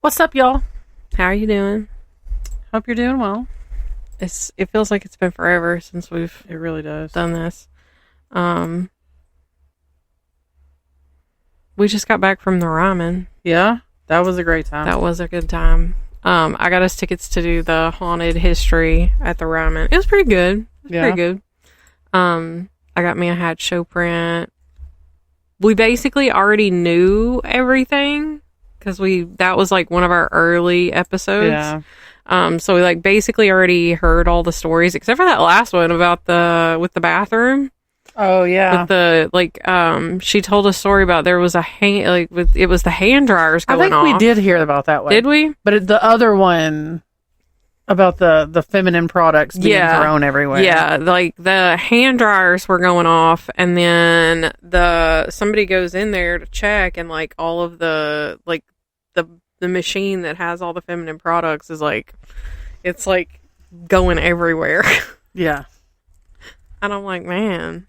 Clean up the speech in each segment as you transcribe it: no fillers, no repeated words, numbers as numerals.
What's up, y'all? How are you doing? Hope you're doing well. It feels like it's been forever since we've It really does. done this. We just got back from the Ryman. Yeah, that was a great time. That was a good time. I got us tickets to do the haunted history at the Ryman. It was pretty good. Pretty good. I got me a hat show print. We basically already knew everything because that was like one of our early episodes. Yeah. So we basically already heard all the stories except for that last one about with the bathroom. Oh yeah. With she told a story about there was it was the hand dryers going off. I think we did hear about that one. Did we? But the other one about the feminine products being thrown everywhere. Yeah, like the hand dryers were going off, and then somebody goes in there to check, and like all of the machine that has all the feminine products is it's going everywhere. Yeah. And I'm like, man,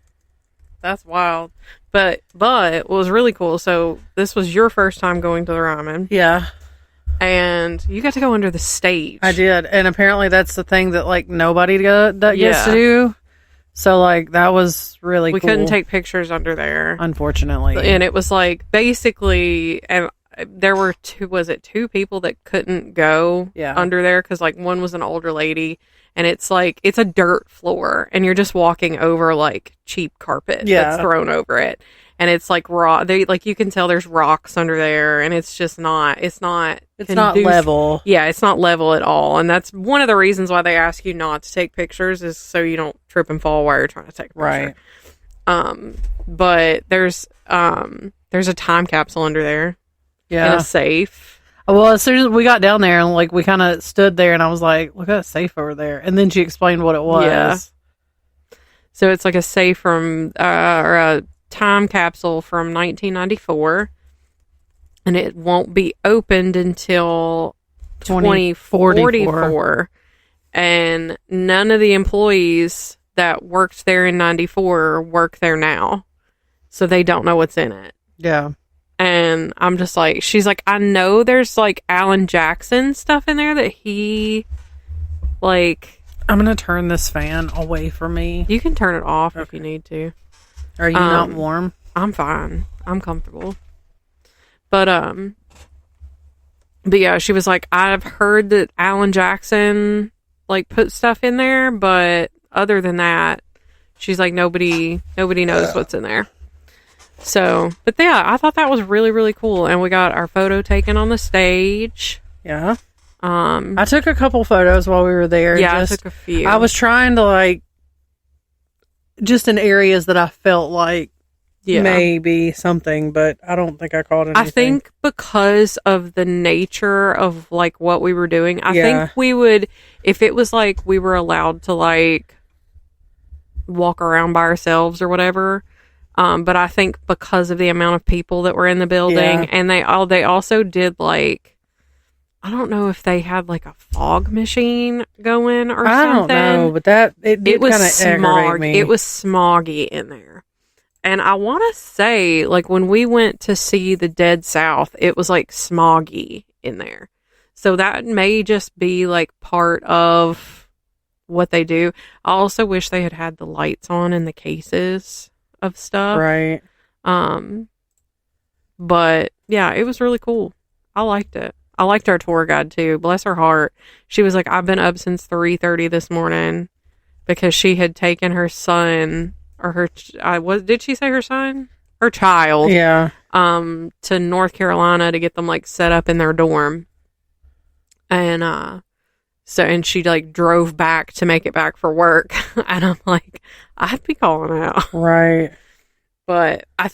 that's wild. But what was really cool, so this was your first time going to the Ryman. Yeah. And you got to go under the stage. I did. And apparently that's the thing that nobody gets to do. So that was really cool. We couldn't take pictures under there. Unfortunately. And it was basically, and there were two people that couldn't go under there because one was an older lady. And it's a dirt floor, and you're just walking over cheap carpet that's thrown over it, and it's raw. You can tell there's rocks under there, and it's just not. It's not level. Yeah, it's not level at all, and that's one of the reasons why they ask you not to take pictures is so you don't trip and fall while you're trying to take a picture. Right. But there's a time capsule under there. Yeah. And a safe. Well, as soon as we got down there and we kind of stood there and I was like, look at that safe over there. And then she explained what it was. Yeah. So it's a safe from, or a time capsule from 1994. And it won't be opened until 2044. And none of the employees that worked there in 94 work there now. So they don't know what's in it. Yeah. And I'm just she's I know there's Alan Jackson stuff in there that he I'm gonna turn this fan away from me. You can turn it off if you need to. Are you not warm? I'm fine. I'm comfortable. But yeah, she was I've heard that Alan Jackson put stuff in there, but other than that, she's nobody knows what's in there. So, but yeah, I thought that was really, really cool. And we got our photo taken on the stage. Yeah. I took a couple photos while we were there. Yeah, I took a few. I was trying to just in areas that I felt maybe something, but I don't think I caught anything. I think because of the nature of what we were doing, I think we would, if it was we were allowed to walk around by ourselves or whatever. But I think because of the amount of people that were in the building, and they also did I don't know if they had a fog machine going or something. I don't know, but it was smog. It was smoggy in there, and I want to say when we went to see the Dead South, it was smoggy in there. So that may just be part of what they do. I also wish they had the lights on in the cases of stuff. Right. But yeah, it was really cool. I liked it. I liked our tour guide too. Bless her heart. She was I've been up since 3:30 this morning because she had taken her son or did she say her son? Her child. Yeah. To North Carolina to get them set up in their dorm. And and she drove back to make it back for work. And I'm I'd be calling out. Right. But I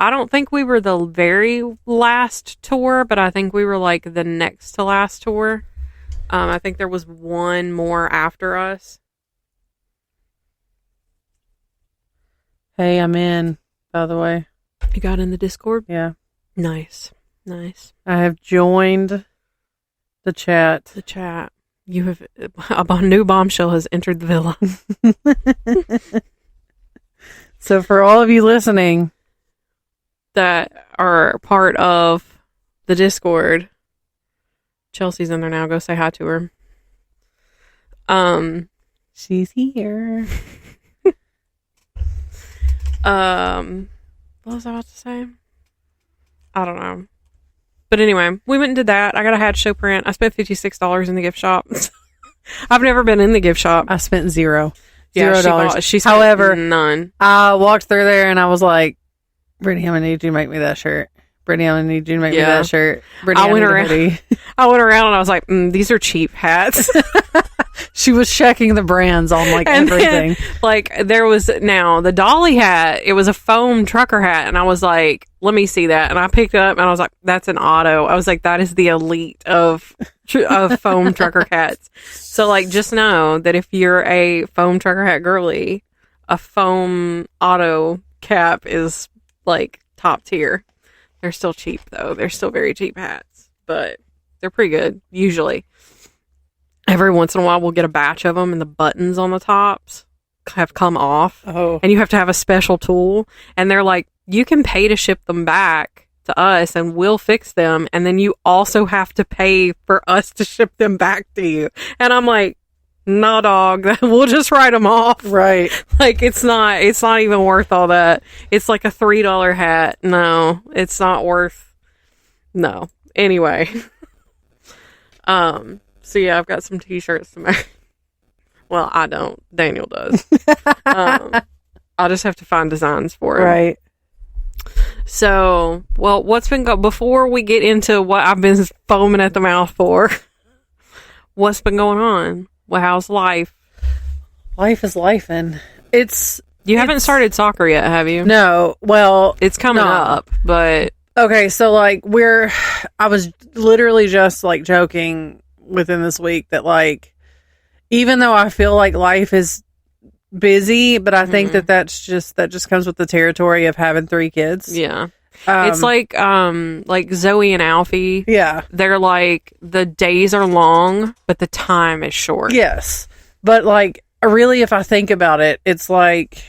don't think we were the very last tour, but I think we were the next to last tour. I think there was one more after us. Hey, I'm in, by the way. You got in the Discord? Yeah. Nice. I have joined the chat. The chat. You have a new bombshell has entered the villa. So for all of you listening that are part of the Discord, Chelsea's in there now. Go say hi to her. She's here. What was I about to say? I don't know. But anyway, we went and did that. I got a hat show print. I spent $56 in the gift shop. I've never been in the gift shop. I spent $0. $0. She spent However, none. I walked through there and I was like, Brittany, I'm gonna need you to make me that shirt. Brittany, I'm gonna need you to make me that shirt. Brittany, I went around. I went around and I was like, these are cheap hats. She was checking the brands on like everything. Then, like there was now the Dolly hat. It was a foam trucker hat, and I was like, "Let me see that." And I picked it up, and I was like, "That's an auto." I was like, "That is the elite of foam trucker hats." So like, just know that if you're a foam trucker hat girly, a foam auto cap is like top tier. They're still cheap though. They're still very cheap hats, but they're pretty good usually. Every once in a while, we'll get a batch of them, and the buttons on the tops have come off. Oh. And you have to have a special tool. And they're like, you can pay to ship them back to us, and we'll fix them. And then you also have to pay for us to ship them back to you. And I'm like, nah, dog. We'll just write them off. Right. Like, it's not even worth all that. It's like a $3 hat. No, it's not worth. No. Anyway. So yeah, I've got some t-shirts to make. Well, I don't. Daniel does. I'll just have to find designs for it. Right. So, well, what's been before we get into what I've been foaming at the mouth for? What's been going on? Well, how's life? Life is lifing. You haven't started soccer yet, have you? No. Well, it's coming up, but okay. So like I was literally just like joking within this week that like even though I feel like life is busy, but I think that just comes with the territory of having 3 kids. Yeah. It's like Zoe and Alfie. Yeah. They're like the days are long, but the time is short. Yes. But like really if I think about it, it's like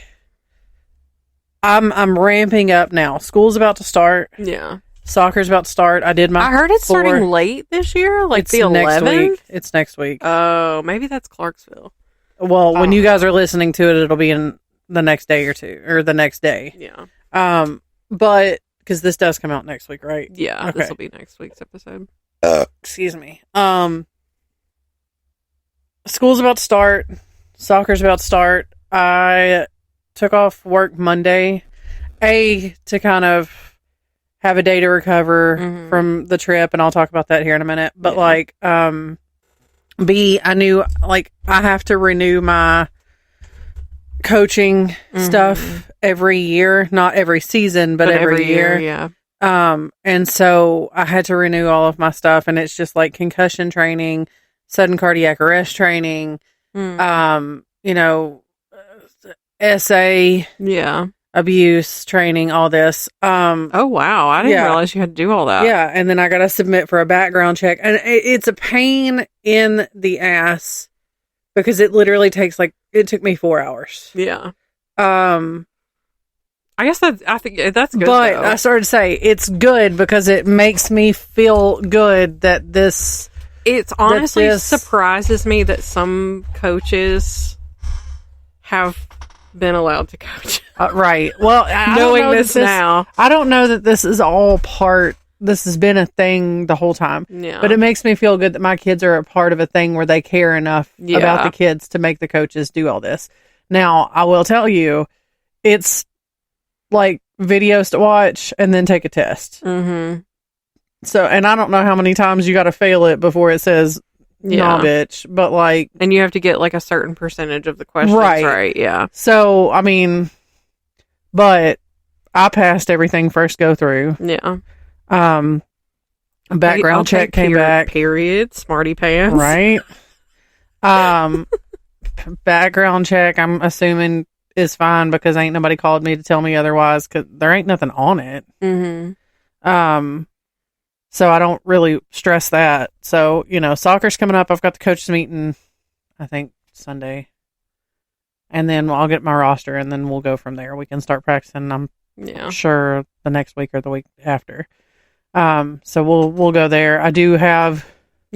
I'm ramping up now. School's about to start. Yeah. Soccer's about to start. I heard it's starting late this year, like the 11th. It's next week. Oh, maybe that's Clarksville. Well, when you guys are listening to it, it'll be in the next day or two, or the next day. Yeah. But because this does come out next week, right? Yeah, okay. This will be next week's episode. Excuse me. School's about to start. Soccer's about to start. I took off work Monday, to kind of have a day to recover from the trip, and I'll talk about that here in a minute. But like, B, I knew like I have to renew my coaching stuff every year, not every season, but every year. Yeah. And so I had to renew all of my stuff, and it's just like concussion training, sudden cardiac arrest training, SA, abuse training, all this. Oh wow, I didn't realize you had to do all that. Yeah, and then I got to submit for a background check, and it's a pain in the ass because it literally it took me 4 hours. Yeah. I think that's good. But though. I started to say it's good because it makes me feel good that this. It honestly surprises me that some coaches have been allowed to coach. Right. Well, knowing this now, I don't know that this is all part. This has been a thing the whole time. Yeah. But it makes me feel good that my kids are a part of a thing where they care enough about the kids to make the coaches do all this. Now, I will tell you, it's like videos to watch and then take a test. Mm-hmm. So, and I don't know how many times you got to fail it before it says, nah, bitch. But like, and you have to get like a certain percentage of the questions right. Yeah. So, I mean, but I passed everything first go through. Yeah. Background check came back. Period. Smarty pants. Right. Background check, I'm assuming is fine because ain't nobody called me to tell me otherwise because there ain't nothing on it. Mm-hmm. So I don't really stress that. So, soccer's coming up. I've got the coaches meeting, I think Sunday, and then I'll get my roster and then we'll go from there. We can start practicing. I'm sure the next week or the week after. So we'll go there. I do have.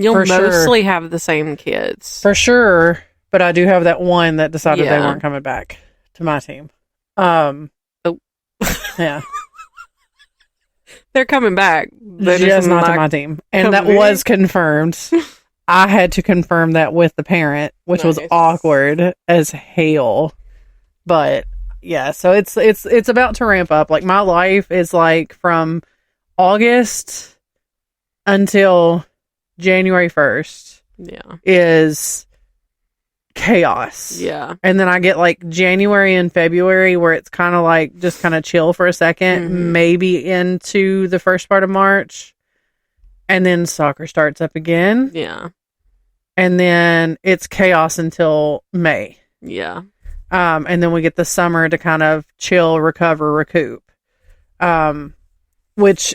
You'll mostly have the same kids. For sure. But I do have that one that decided they weren't coming back to my team. Yeah. They're coming back. They're just not to my team. And that was confirmed. I had to confirm that with the parent, which was awkward as hell. But yeah, so it's about to ramp up. Like, my life is like from August until January 1st. Yeah. Is chaos. Yeah. And then I get like January and February where it's kind of like just kind of chill for a second, maybe into the first part of March. And then soccer starts up again. Yeah. And then it's chaos until May. Yeah. And then we get the summer to kind of chill, recover, recoup. Which,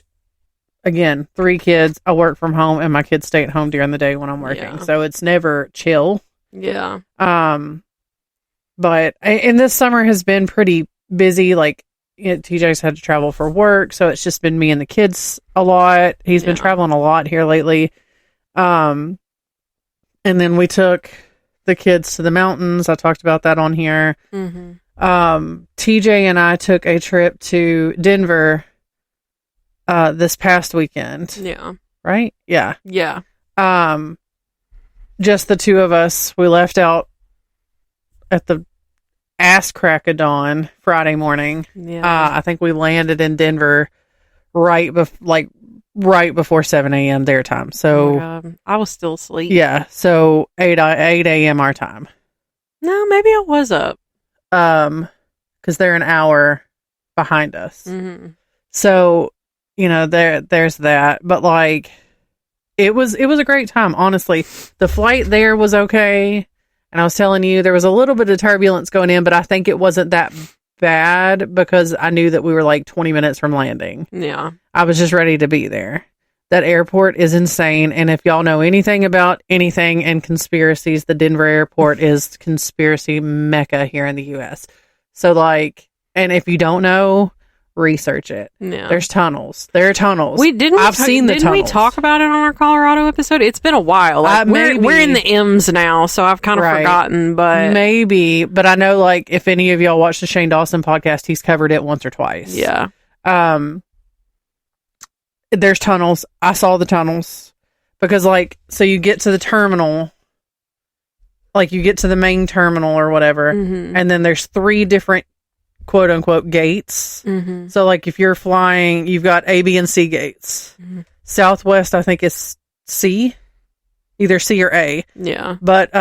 again, 3 kids, I work from home, and my kids stay at home during the day when I'm working. Yeah. So it's never chill. Yeah. But, and this summer has been pretty busy. Like, TJ's had to travel for work, so it's just been me and the kids a lot. He's been traveling a lot here lately. And then we took the kids to the mountains. I talked about that on here. TJ and I took a trip to Denver this past weekend. Yeah. Right? Yeah. Yeah. Just the 2 of us. We left out at the ass crack of dawn Friday morning. Yeah. I think we landed in Denver right before 7 a.m. their time. So I was still asleep. Yeah. So 8 a.m. our time. No, maybe I was up. Because they're an hour behind us. So, there's that. But like, it was a great time, honestly. The flight there was okay. And I was telling you, there was a little bit of turbulence going in, but I think it wasn't that bad because I knew that we were like 20 minutes from landing. Yeah. I was just ready to be there. That airport is insane. And if y'all know anything about anything and conspiracies, the Denver airport is conspiracy mecca here in the U.S. So like, and if you don't know, research it. Yeah. There's tunnels. There are tunnels. I've seen the tunnels. Didn't we talk about it on our Colorado episode? It's been a while. Like, we're in the M's now, so I've kind of forgotten, but maybe. But I know, like, if any of y'all watch the Shane Dawson podcast, he's covered it once or twice. Yeah. There's tunnels. I saw the tunnels because, like, so you get to the terminal, like you get to the main terminal or whatever, and then there's 3 different quote unquote gates. So like if you're flying, you've got A, B, and C gates. Southwest, I think, is C, either C or A. Yeah. But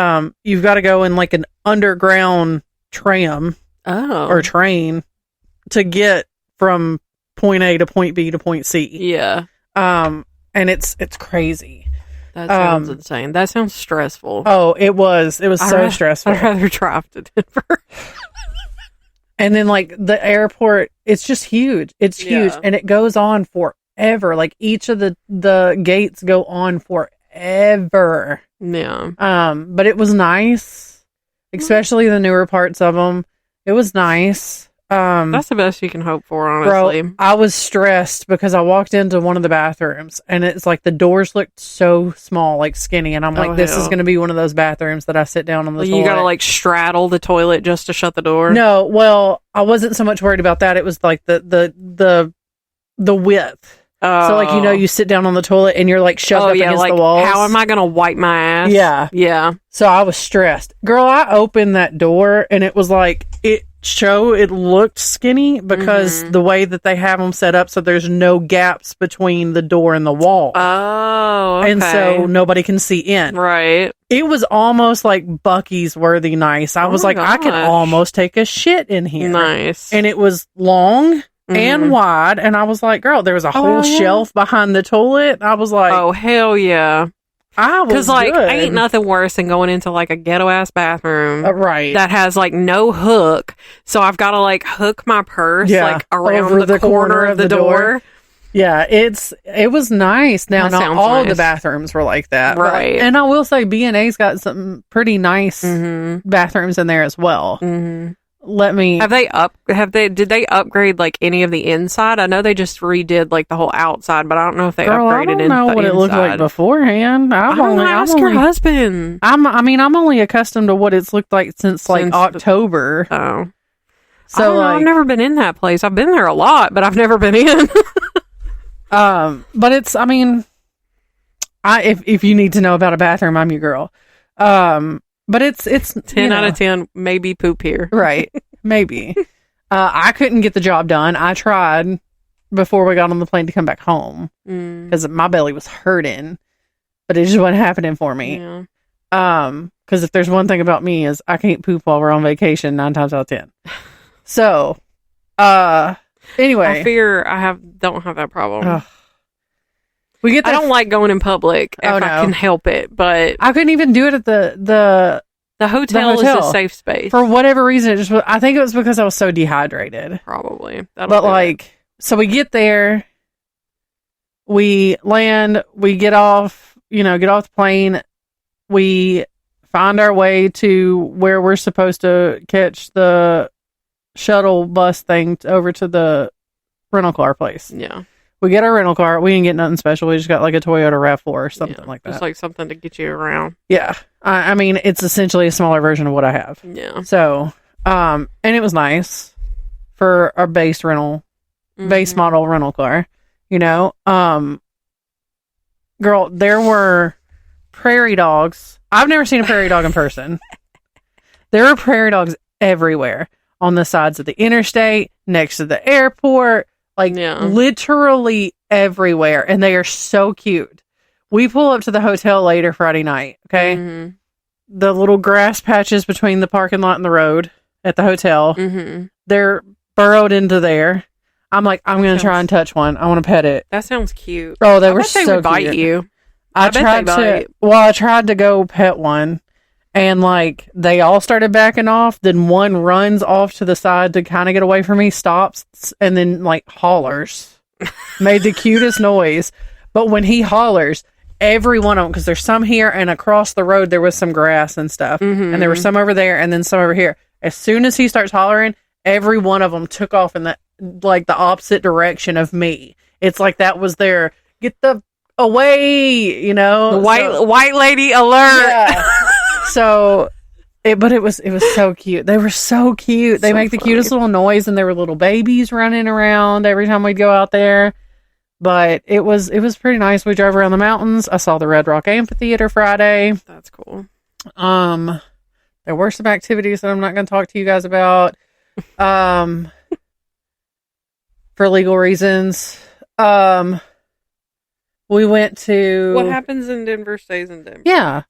you've got to go in like an underground tram or train to get from point A to point B to point C. Yeah. And it's crazy. That sounds insane. That sounds stressful. Oh, it was so stressful. I'd rather drive to Denver. And then, like, the airport, it's just huge. It's huge. And it goes on forever. Like, each of the gates go on forever. Yeah. But it was nice. Especially the newer parts of them. It was nice. That's the best you can hope for, honestly. Bro, I was stressed because I walked into one of the bathrooms and it's like the doors looked so small, like skinny, and I'm like, this is going to be one of those bathrooms that I sit down on the toilet. You gotta like straddle the toilet just to shut the door? No, well, I wasn't so much worried about that. It was like the width. So like, you sit down on the toilet and you're like shoved up against the walls. How am I gonna wipe my ass? Yeah. Yeah. So I was stressed. Girl, I opened that door and it was like, it looked skinny because the way that they have them set up so there's no gaps between the door and the wall. Oh, okay. And so nobody can see in. Right. It was almost like Buc-ee's worthy nice. I was like, I can almost take a shit in here. Nice. And it was long and wide. And I was like, girl, there was a whole shelf behind the toilet. I was like, oh, hell yeah. Because like, ain't nothing worse than going into like a ghetto ass bathroom, right? That has like no hook, so I've got to like hook my purse like around the corner of the door. Yeah, it was nice. Now, not all the bathrooms were like that, right? And I will say, B&A's got some pretty nice bathrooms in there as well. let me. Did they upgrade like any of the inside? I know they just redid like the whole outside, but I don't know if they upgraded I don't know what it looked like beforehand. Ask your husband. I'm only accustomed to what it's looked like since like October. So I've never been in that place. I've been there a lot, but I've never been in. But it's, I mean, if you need to know about a bathroom, I'm your girl. But it's 10 out of 10, maybe poop here. Right. Maybe. I couldn't get the job done. I tried before we got on the plane to come back home because my belly was hurting, but it just wasn't happening for me. Yeah. Because if there's one thing about me is I can't poop while we're on vacation 9 times out of 10. So, anyway. I fear don't have that problem. I don't like going in public if I can help it, but I couldn't even do it at the hotel is a safe space. For whatever reason, I think it was because I was so dehydrated. Probably. So we get there, we land, we get off the plane, we find our way to where we're supposed to catch the shuttle bus thing over to the rental car place. Yeah. We get our rental car. We didn't get nothing special. We just got like a Toyota RAV4 or something like that. Just like something to get you around. Yeah. I mean, it's essentially a smaller version of what I have. Yeah. So, and it was nice for our base model rental car, girl, there were prairie dogs. I've never seen a prairie dog in person. There were prairie dogs everywhere on the sides of the interstate, next to the airport. Literally everywhere. And they are so cute. We pull up to the hotel later Friday night, okay? Mm-hmm. The little grass patches between the parking lot and the road at the hotel, they're burrowed into there. I'm like, I'm going to try and touch one. I want to pet it. That sounds cute. Oh, they were so cute. They would bite you. I tried to go pet one. And, they all started backing off. Then one runs off to the side to kind of get away from me, stops, and then, hollers. Made the cutest noise. But when he hollers, every one of them, because there's some here, and across the road, there was some grass and stuff. Mm-hmm. And there were some over there, and then some over here. As soon as he starts hollering, every one of them took off in the opposite direction of me. It's like that was their, get the away, The white lady alert. Yeah. So, it was so cute. They were so cute. They make the cutest little noise, and there were little babies running around every time we'd go out there. But it was pretty nice. We drove around the mountains. I saw the Red Rock Amphitheater Friday. That's cool. There were some activities that I'm not going to talk to you guys about, for legal reasons. We went to... What happens in Denver stays in Denver. Yeah.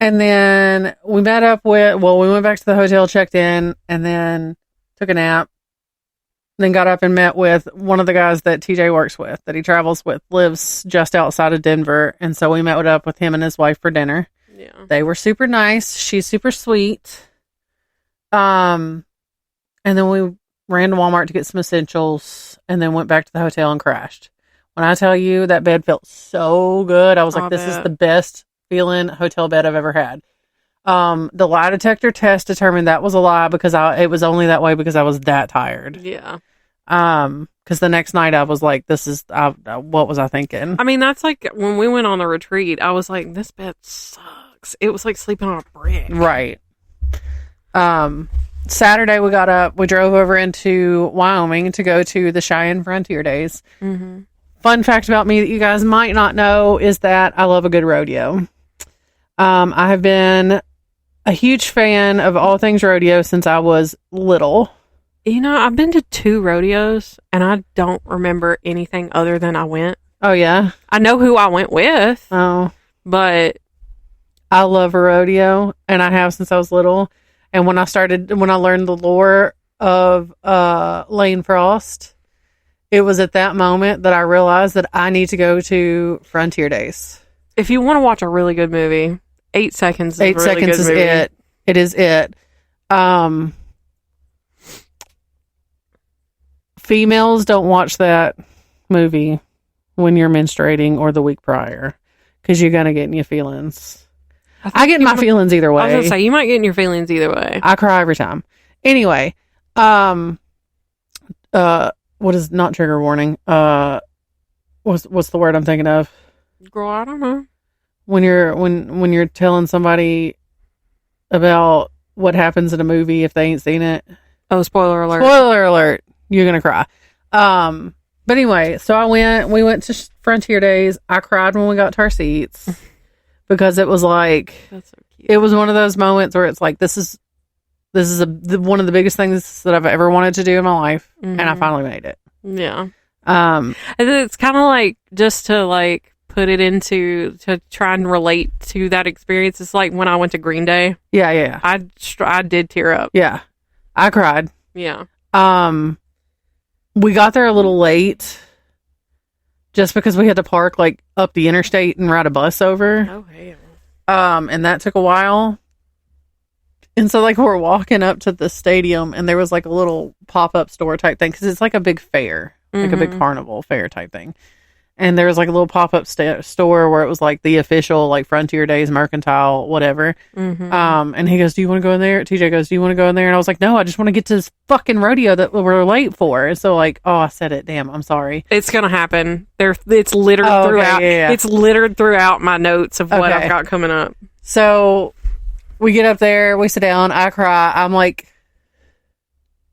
And then we met up we went back to the hotel, checked in, and then took a nap. Then got up and met with one of the guys that TJ works with, that he travels with, lives just outside of Denver. And so we met up with him and his wife for dinner. Yeah. They were super nice. She's super sweet. And then we ran to Walmart to get some essentials and then went back to the hotel and crashed. When I tell you that bed felt so good, I was like, this is the best feeling hotel bed I've ever had. The lie detector test determined that was a lie because it was only that way because I was that tired. Yeah. Because the next night I was like, what was I thinking? I mean, that's like when we went on the retreat, I was like, this bed sucks. It was like sleeping on a brick. Right. Saturday we got up, we drove over into Wyoming to go to the Cheyenne Frontier Days. Mm-hmm. Fun fact about me that you guys might not know is that I love a good rodeo. I have been a huge fan of all things rodeo since I was little. I've been to 2 rodeos, and I don't remember anything other than I went. Oh, yeah? I know who I went with. Oh. But I love a rodeo, and I have since I was little. And when I learned the lore of Lane Frost, it was at that moment that I realized that I need to go to Frontier Days. If you want to watch a really good movie, 8 Seconds is a really good movie. It. It is it. Females don't watch that movie when you're menstruating or the week prior because you're going to get in your feelings. I get in my feelings either way. I was going to say, you might get in your feelings either way. I cry every time. Anyway, Um, what is not trigger warning? What's the word I'm thinking of? Girl, I don't know. When you're telling somebody about what happens in a movie if they ain't seen it. Oh, spoiler alert. Spoiler alert. You're going to cry. But anyway, so we went to Frontier Days. I cried when we got to our seats because it was like, that's so cute. It was one of those moments where it's like, this is one of the biggest things that I've ever wanted to do in my life. And I finally made it. Yeah. And it's kind of like, just to like put it into, to try and relate to that experience. It's like when I went to Green Day. Yeah. I did tear up. Yeah. I cried. Yeah. We got there a little late just because we had to park like up the interstate and ride a bus over. Oh, hell. And that took a while. And so like we're walking up to the stadium and there was like a little pop-up store type thing because it's like a big fair, like a big carnival fair type thing. And there was like a little pop-up store where it was like the official like Frontier Days Mercantile, whatever. And he goes, do you want to go in there? TJ goes, do you want to go in there? And I was like, no, I just want to get to this fucking rodeo that we're late for. And so like, oh, I said it. Damn, I'm sorry. It's going to happen. It's littered throughout. Okay, yeah. It's littered throughout my notes of what I've got coming up. So we get up there, we sit down, I cry. I'm like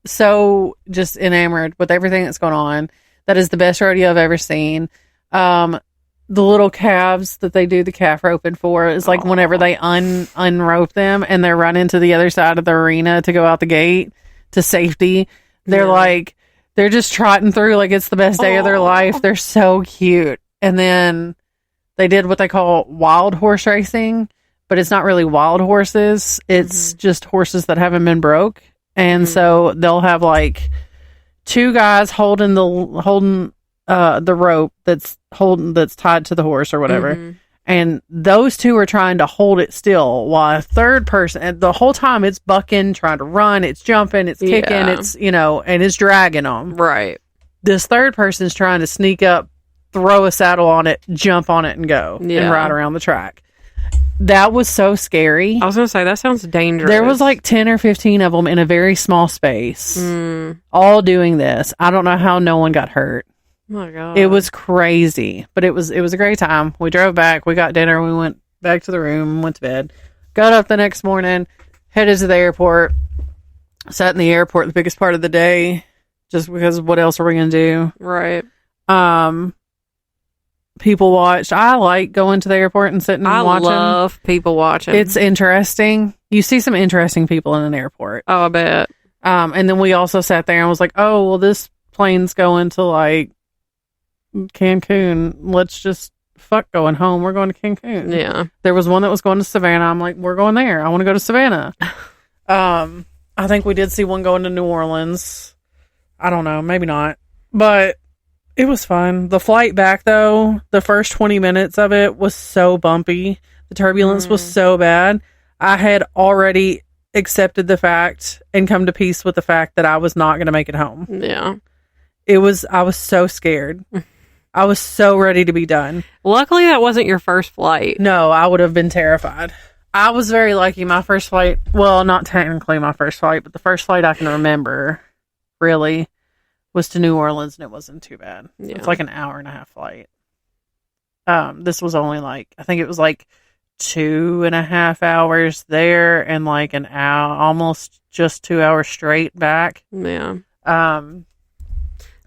so just enamored with everything that's going on. That is the best rodeo I've ever seen. The little calves that they do the calf roping for is like whenever they unrope them and they're running to the other side of the arena to go out the gate to safety. They're like, they're just trotting through like it's the best day of their life. They're so cute. And then they did what they call wild horse racing, but it's not really wild horses. It's just horses that haven't been broke. And so they'll have like two guys holding the rope that's tied to the horse or whatever. And those two are trying to hold it still while a third person, and the whole time it's bucking, trying to run, it's jumping, it's kicking, it's, and it's dragging them. Right. This third person's trying to sneak up, throw a saddle on it, jump on it and go and ride around the track. That was so scary. I was going to say, that sounds dangerous. There was like 10 or 15 of them in a very small space, all doing this. I don't know how no one got hurt. Oh my God. It was crazy, but it was a great time. We drove back, we got dinner, we went back to the room, went to bed, got up the next morning, headed to the airport, sat in the airport the biggest part of the day, just because what else are we going to do? Right. People watched. I like going to the airport and sitting and watching. I love people watching. It's interesting. You see some interesting people in an airport. Oh, I bet. And then we also sat there and was like, oh, well, this plane's going to like Cancun. Let's just fuck going home. We're going to Cancun. Yeah. There was one that was going to Savannah. I'm like, we're going there. I want to go to Savannah. I think we did see one going to New Orleans. I don't know. Maybe not. But it was fun. The flight back, though, the first 20 minutes of it was so bumpy. The turbulence was so bad. I had already accepted the fact and come to peace with the fact that I was not going to make it home. Yeah. I was so scared. I was so ready to be done. Luckily, that wasn't your first flight. No, I would have been terrified. I was very lucky. My first flight, well, not technically my first flight, but the first flight I can remember, really, was to New Orleans, and it wasn't too bad. Yeah. It's like an hour and a half flight. This was only like, I think it was like 2.5 hours there and like an hour, almost just 2 hours straight back. Yeah.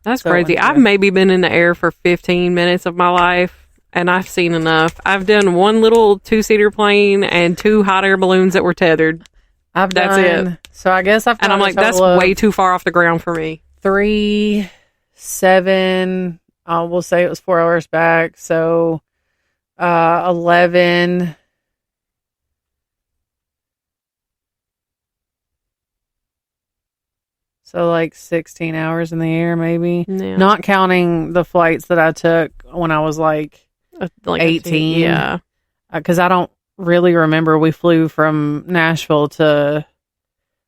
That's crazy. I've maybe been in the air for 15 minutes of my life, and I've seen enough. I've done one little 2-seater plane and 2 hot air balloons that were tethered. That's it. So I guess and I'm like, that's way too far off the ground for me. 3, 7, we'll say it was 4 hours back. So, 11, so like 16 hours in the air, maybe. Yeah. Not counting the flights that I took when I was like 18. Yeah. Because I don't really remember. We flew from Nashville to,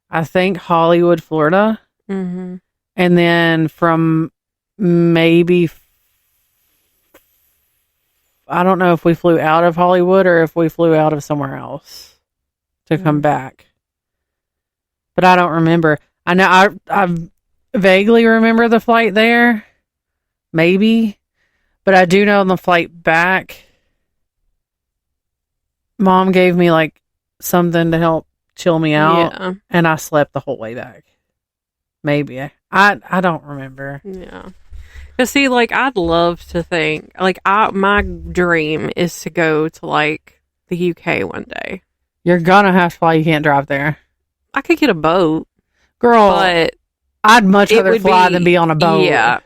I think, Hollywood, Florida. Mm-hmm. And then from maybe, I don't know if we flew out of Hollywood or if we flew out of somewhere else to come back. But I don't remember. I know I vaguely remember the flight there, maybe, but I do know on the flight back, Mom gave me like something to help chill me out, and I slept the whole way back. Maybe I don't remember. Yeah. But see, like, I'd love to think, like, my dream is to go to, like, the UK one day. You're gonna have to fly. You can't drive there. I could get a boat. Girl, but I'd much rather fly than be on a boat. Yeah.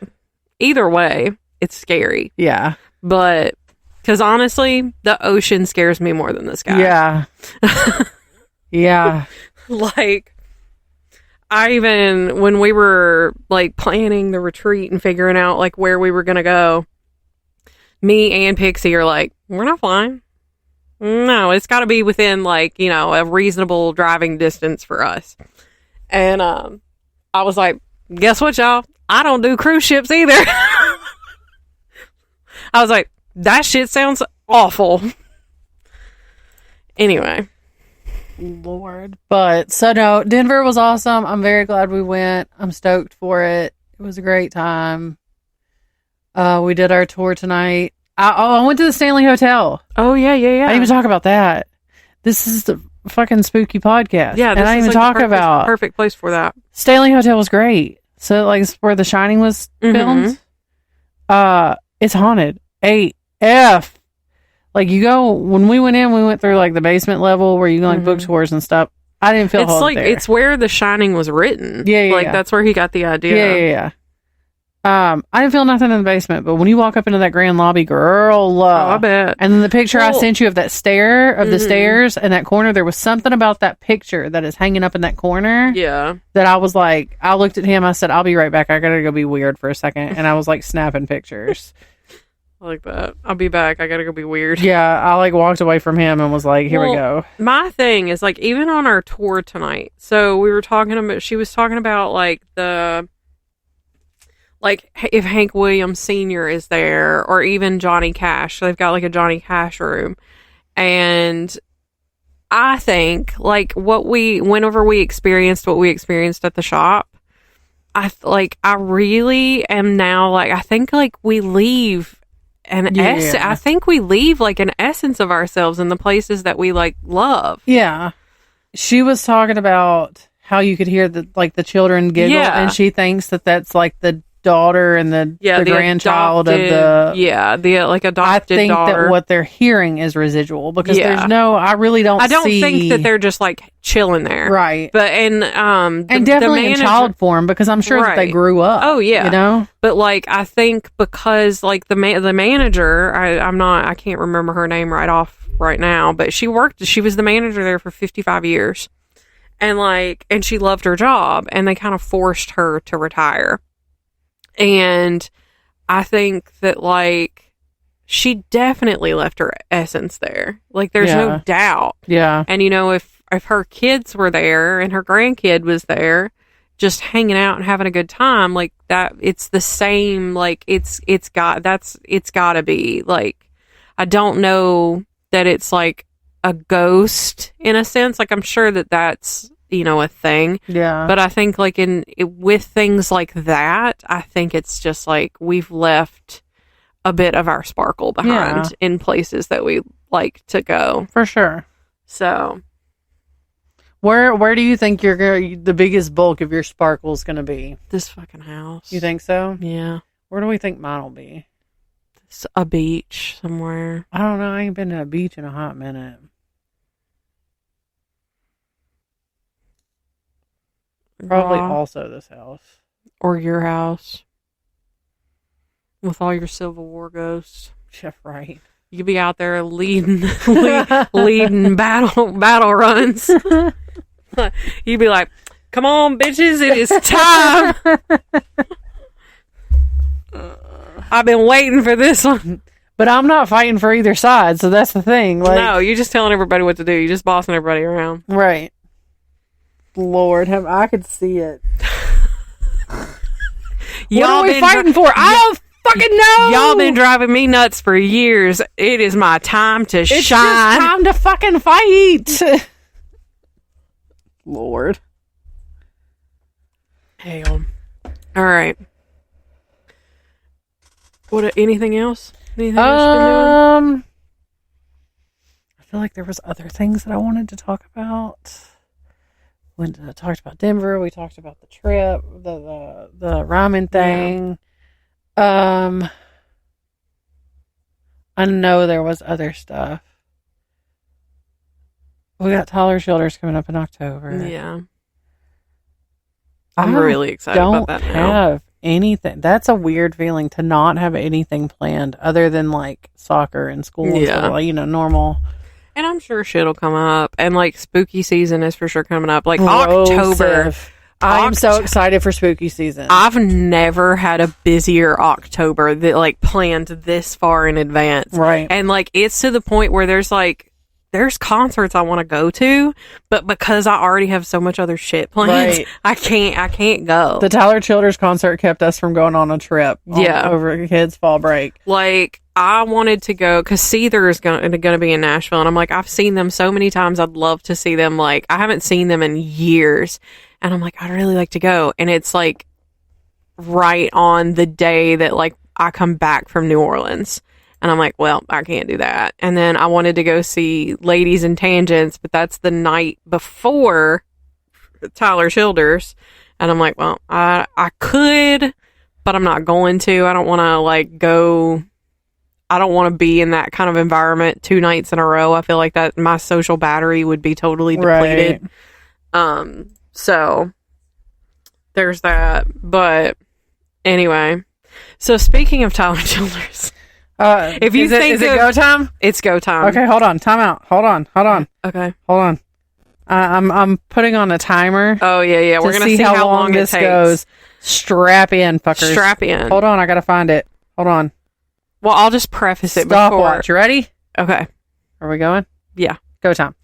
Either way, it's scary. Yeah. But, because honestly, the ocean scares me more than the sky. Yeah. Yeah. Like, when we were, like, planning the retreat and figuring out, like, where we were going to go, me and Pixie are like, we're not flying. No, it's got to be within, like, you know, a reasonable driving distance for us. And I was like, guess what, y'all? I don't do cruise ships either. I was like, that shit sounds awful. Anyway. Lord. But, so no, Denver was awesome. I'm very glad we went. I'm stoked for it. It was a great time. We did our tour tonight. I went to the Stanley Hotel. Oh, yeah. I didn't even talk about that. This is the fucking spooky podcast. Yeah, and I didn't even talk about perfect place for that. Stanley Hotel was great. So, like, it's where The Shining was filmed. It's haunted. AF. Like, you go, when we went in, we went through, like, the basement level where you go, like, book tours and stuff. I didn't feel it's like, there. it's where The Shining was written. Yeah. Like, that's where he got the idea. Yeah. I didn't feel nothing in the basement, but when you walk up into that grand lobby, girl, I bet. And then the picture I sent you of that the stairs in that corner, there was something about that picture that is hanging up in that corner. Yeah. That I was like, I looked at him, I said, I'll be right back. I gotta go be weird for a second. And I was like snapping pictures. I like that. I'll be back. I gotta go be weird. Yeah, I like walked away from him and was like, here we go. My thing is, like, even on our tour tonight, so she was talking about, like, like, if Hank Williams Sr. is there, or even Johnny Cash. They've got, like, a Johnny Cash room. And I think, like, whenever we experienced what we experienced at the shop, I really am now, like, I think, like, we leave I think we leave, like, an essence of ourselves in the places that we, like, love. Yeah. She was talking about how you could hear the children giggle, and she thinks that that's, like, the daughter and the grandchild of the adopted I think daughter. That what they're hearing is residual, because I really don't think that they're just, like, chilling there, right? But and definitely in child form, because I'm sure that they grew up. Oh yeah, you know. But, like, I think because, like, the manager, I can't remember her name right now, but she was the manager there for 55 years, and she loved her job, and they kind of forced her to retire. And I think that, like, she definitely left her essence there. Like, there's no doubt. Yeah. And, you know, if her kids were there and her grandkid was there just hanging out and having a good time, like, that, it's the same, like, it's gotta be, like, I don't know that it's, like, a ghost in a sense. Like, I'm sure that that's, you know, a thing. Yeah. But I think, like, with things like that, I think it's just, like, we've left a bit of our sparkle behind in places that we like to go. For sure. So, where do you think the biggest bulk of your sparkle is going to be? This fucking house. You think so? Yeah. Where do we think mine will be? A beach somewhere. I don't know. I ain't been to a beach in a hot minute. Probably also this house. Or your house. With all your Civil War ghosts. Yeah, right. You could be out there leading battle runs. You'd be like, come on, bitches, it is time. I've been waiting for this one. But I'm not fighting for either side, so that's the thing. Like, no, you're just telling everybody what to do. You're just bossing everybody around. Right. Lord, I could see it. What are we fighting for? I don't fucking know. Y'all been driving me nuts for years. It is my time to shine. It's just time to fucking fight. Lord. Hell. All right. Anything else? Anything else you've been doing? I feel like there was other things that I wanted to talk about. When I talked about Denver, we talked about the trip, the Ryman thing. Yeah. I know there was other stuff. We got Tyler Childers coming up in October. Yeah. I'm really excited about that now. I don't have anything. That's a weird feeling to not have anything planned other than like soccer and school and stuff, like, normal. And I'm sure shit'll come up. And like spooky season is for sure coming up. Like October. I'm so excited for spooky season. I've never had a busier October that like planned this far in advance. Right. And like it's to the point where there's concerts I want to go to, but because I already have so much other shit planned, I can't go. The Tyler Childers concert kept us from going on a trip over kids' fall break. Like, I wanted to go because Seether is going to be in Nashville, and I'm like, I've seen them so many times. I'd love to see them. Like, I haven't seen them in years, and I'm like, I'd really like to go. And it's like right on the day that like I come back from New Orleans. And I'm like, well, I can't do that. And then I wanted to go see Ladies and Tangents, but that's the night before Tyler Childers. And I'm like, well, I could, but I'm not going to. I don't want to like go. I don't want to be in that kind of environment 2 nights in a row. I feel like that my social battery would be totally depleted. Right. So there's that. But anyway, so speaking of Tyler Childers. If you think is it go time? It's go time. Okay, hold on. Time out. Hold on. Okay. Hold on. I'm putting on a timer. Oh, yeah. We're going to see how long this goes. Strap in, fuckers. Strap in. Hold on. I got to find it. Hold on. Well, I'll just preface it before. Stopwatch. You ready? Okay. Are we going? Yeah. Go time.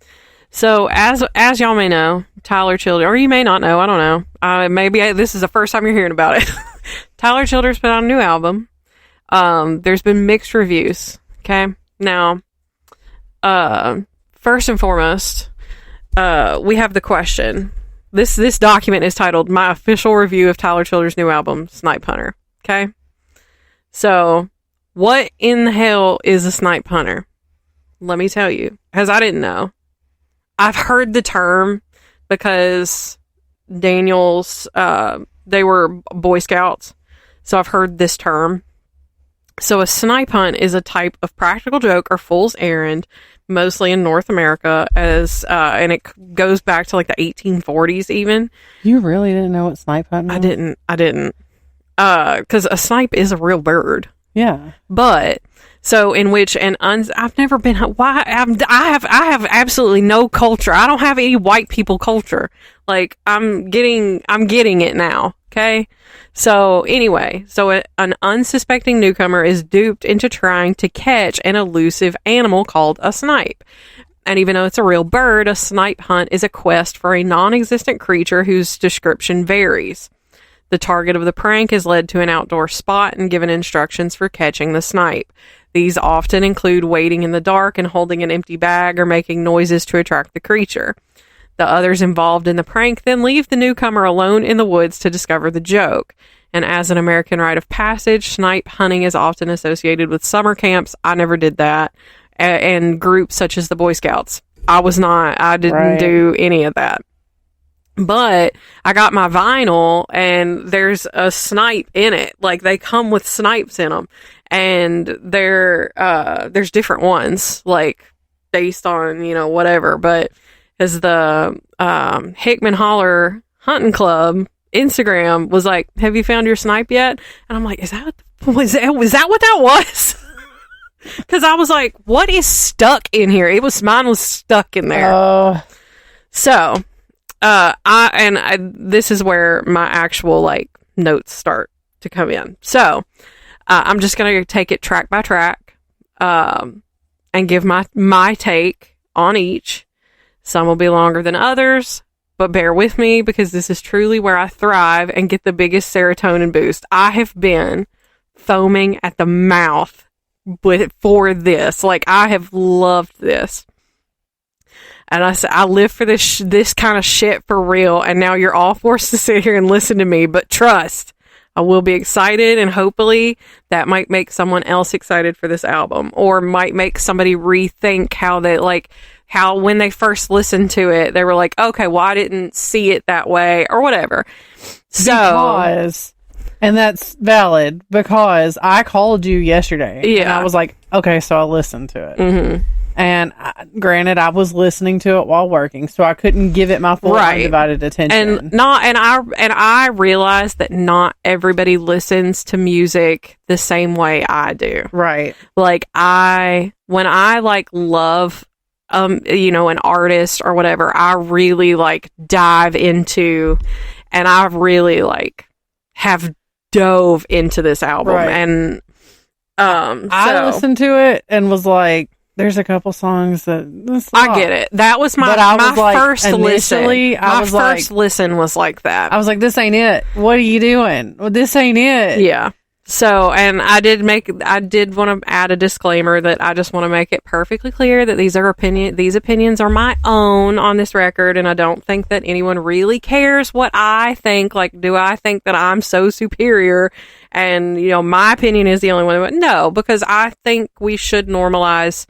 So, as y'all may know, Tyler Childers, or you may not know, I don't know. Maybe this is the first time you're hearing about it. Tyler Childers put out a new album. There's been mixed reviews. Okay. Now, first and foremost, we have the question. This document is titled "My Official Review of Tyler Childers' New Album, Snipe Hunter." Okay. So, what in the hell is a snipe hunter? Let me tell you, because I didn't know. I've heard the term because Daniel's, they were Boy Scouts. So I've heard this term. So a snipe hunt is a type of practical joke or fool's errand, mostly in North America, and it goes back to like the 1840s even. You really didn't know what snipe hunting was? I didn't. Because a snipe is a real bird. Yeah. But so in which I've never been. Why I have absolutely no culture. I don't have any white people culture. Like I'm getting it now. Okay. So anyway, an unsuspecting newcomer is duped into trying to catch an elusive animal called a snipe. And even though it's a real bird, a snipe hunt is a quest for a non-existent creature whose description varies. The target of the prank is led to an outdoor spot and given instructions for catching the snipe. These often include waiting in the dark and holding an empty bag or making noises to attract the creature. The others involved in the prank then leave the newcomer alone in the woods to discover the joke. And as an American rite of passage, snipe hunting is often associated with summer camps. I never did that. And groups such as the Boy Scouts. I didn't do any of that. But I got my vinyl and there's a snipe in it. Like they come with snipes in them. And there's different ones, like based on, whatever. But as the Hickman Holler Hunting Club Instagram was like, have you found your snipe yet? And I'm like, is that what that was? Because I was like, what is stuck in here? Mine was stuck in there. So, this is where my actual like notes start to come in. So, I'm just gonna take it track by track, and give my take on each. Some will be longer than others, but bear with me because this is truly where I thrive and get the biggest serotonin boost. I have been foaming at the mouth for this. Like, I have loved this. And I said, I live for this kind of shit for real. And now you're all forced to sit here and listen to me. But trust, I will be excited. And hopefully that might make someone else excited for this album, or might make somebody rethink how when they first listened to it, they were like, okay, well, I didn't see it that way or whatever. And that's valid, because I called you yesterday. Yeah. And I was like, okay, so I listened to it. Mm-hmm. And granted, I was listening to it while working, so I couldn't give it my full undivided attention. And I realized that not everybody listens to music the same way I do. Right. Like when I love an artist or whatever, I really dive into, and I really have dove into this album. Right. And I listened to it and was like, there's a couple songs that I get it. That was my first listen. My first listen was like that. I was like, this ain't it. What are you doing? Well, this ain't it. Yeah. So, and I did want to add a disclaimer that I just want to make it perfectly clear that these opinions are my own on this record, and I don't think that anyone really cares what I think. Do I think that I'm so superior and, my opinion is the only one? No, because I think we should normalize,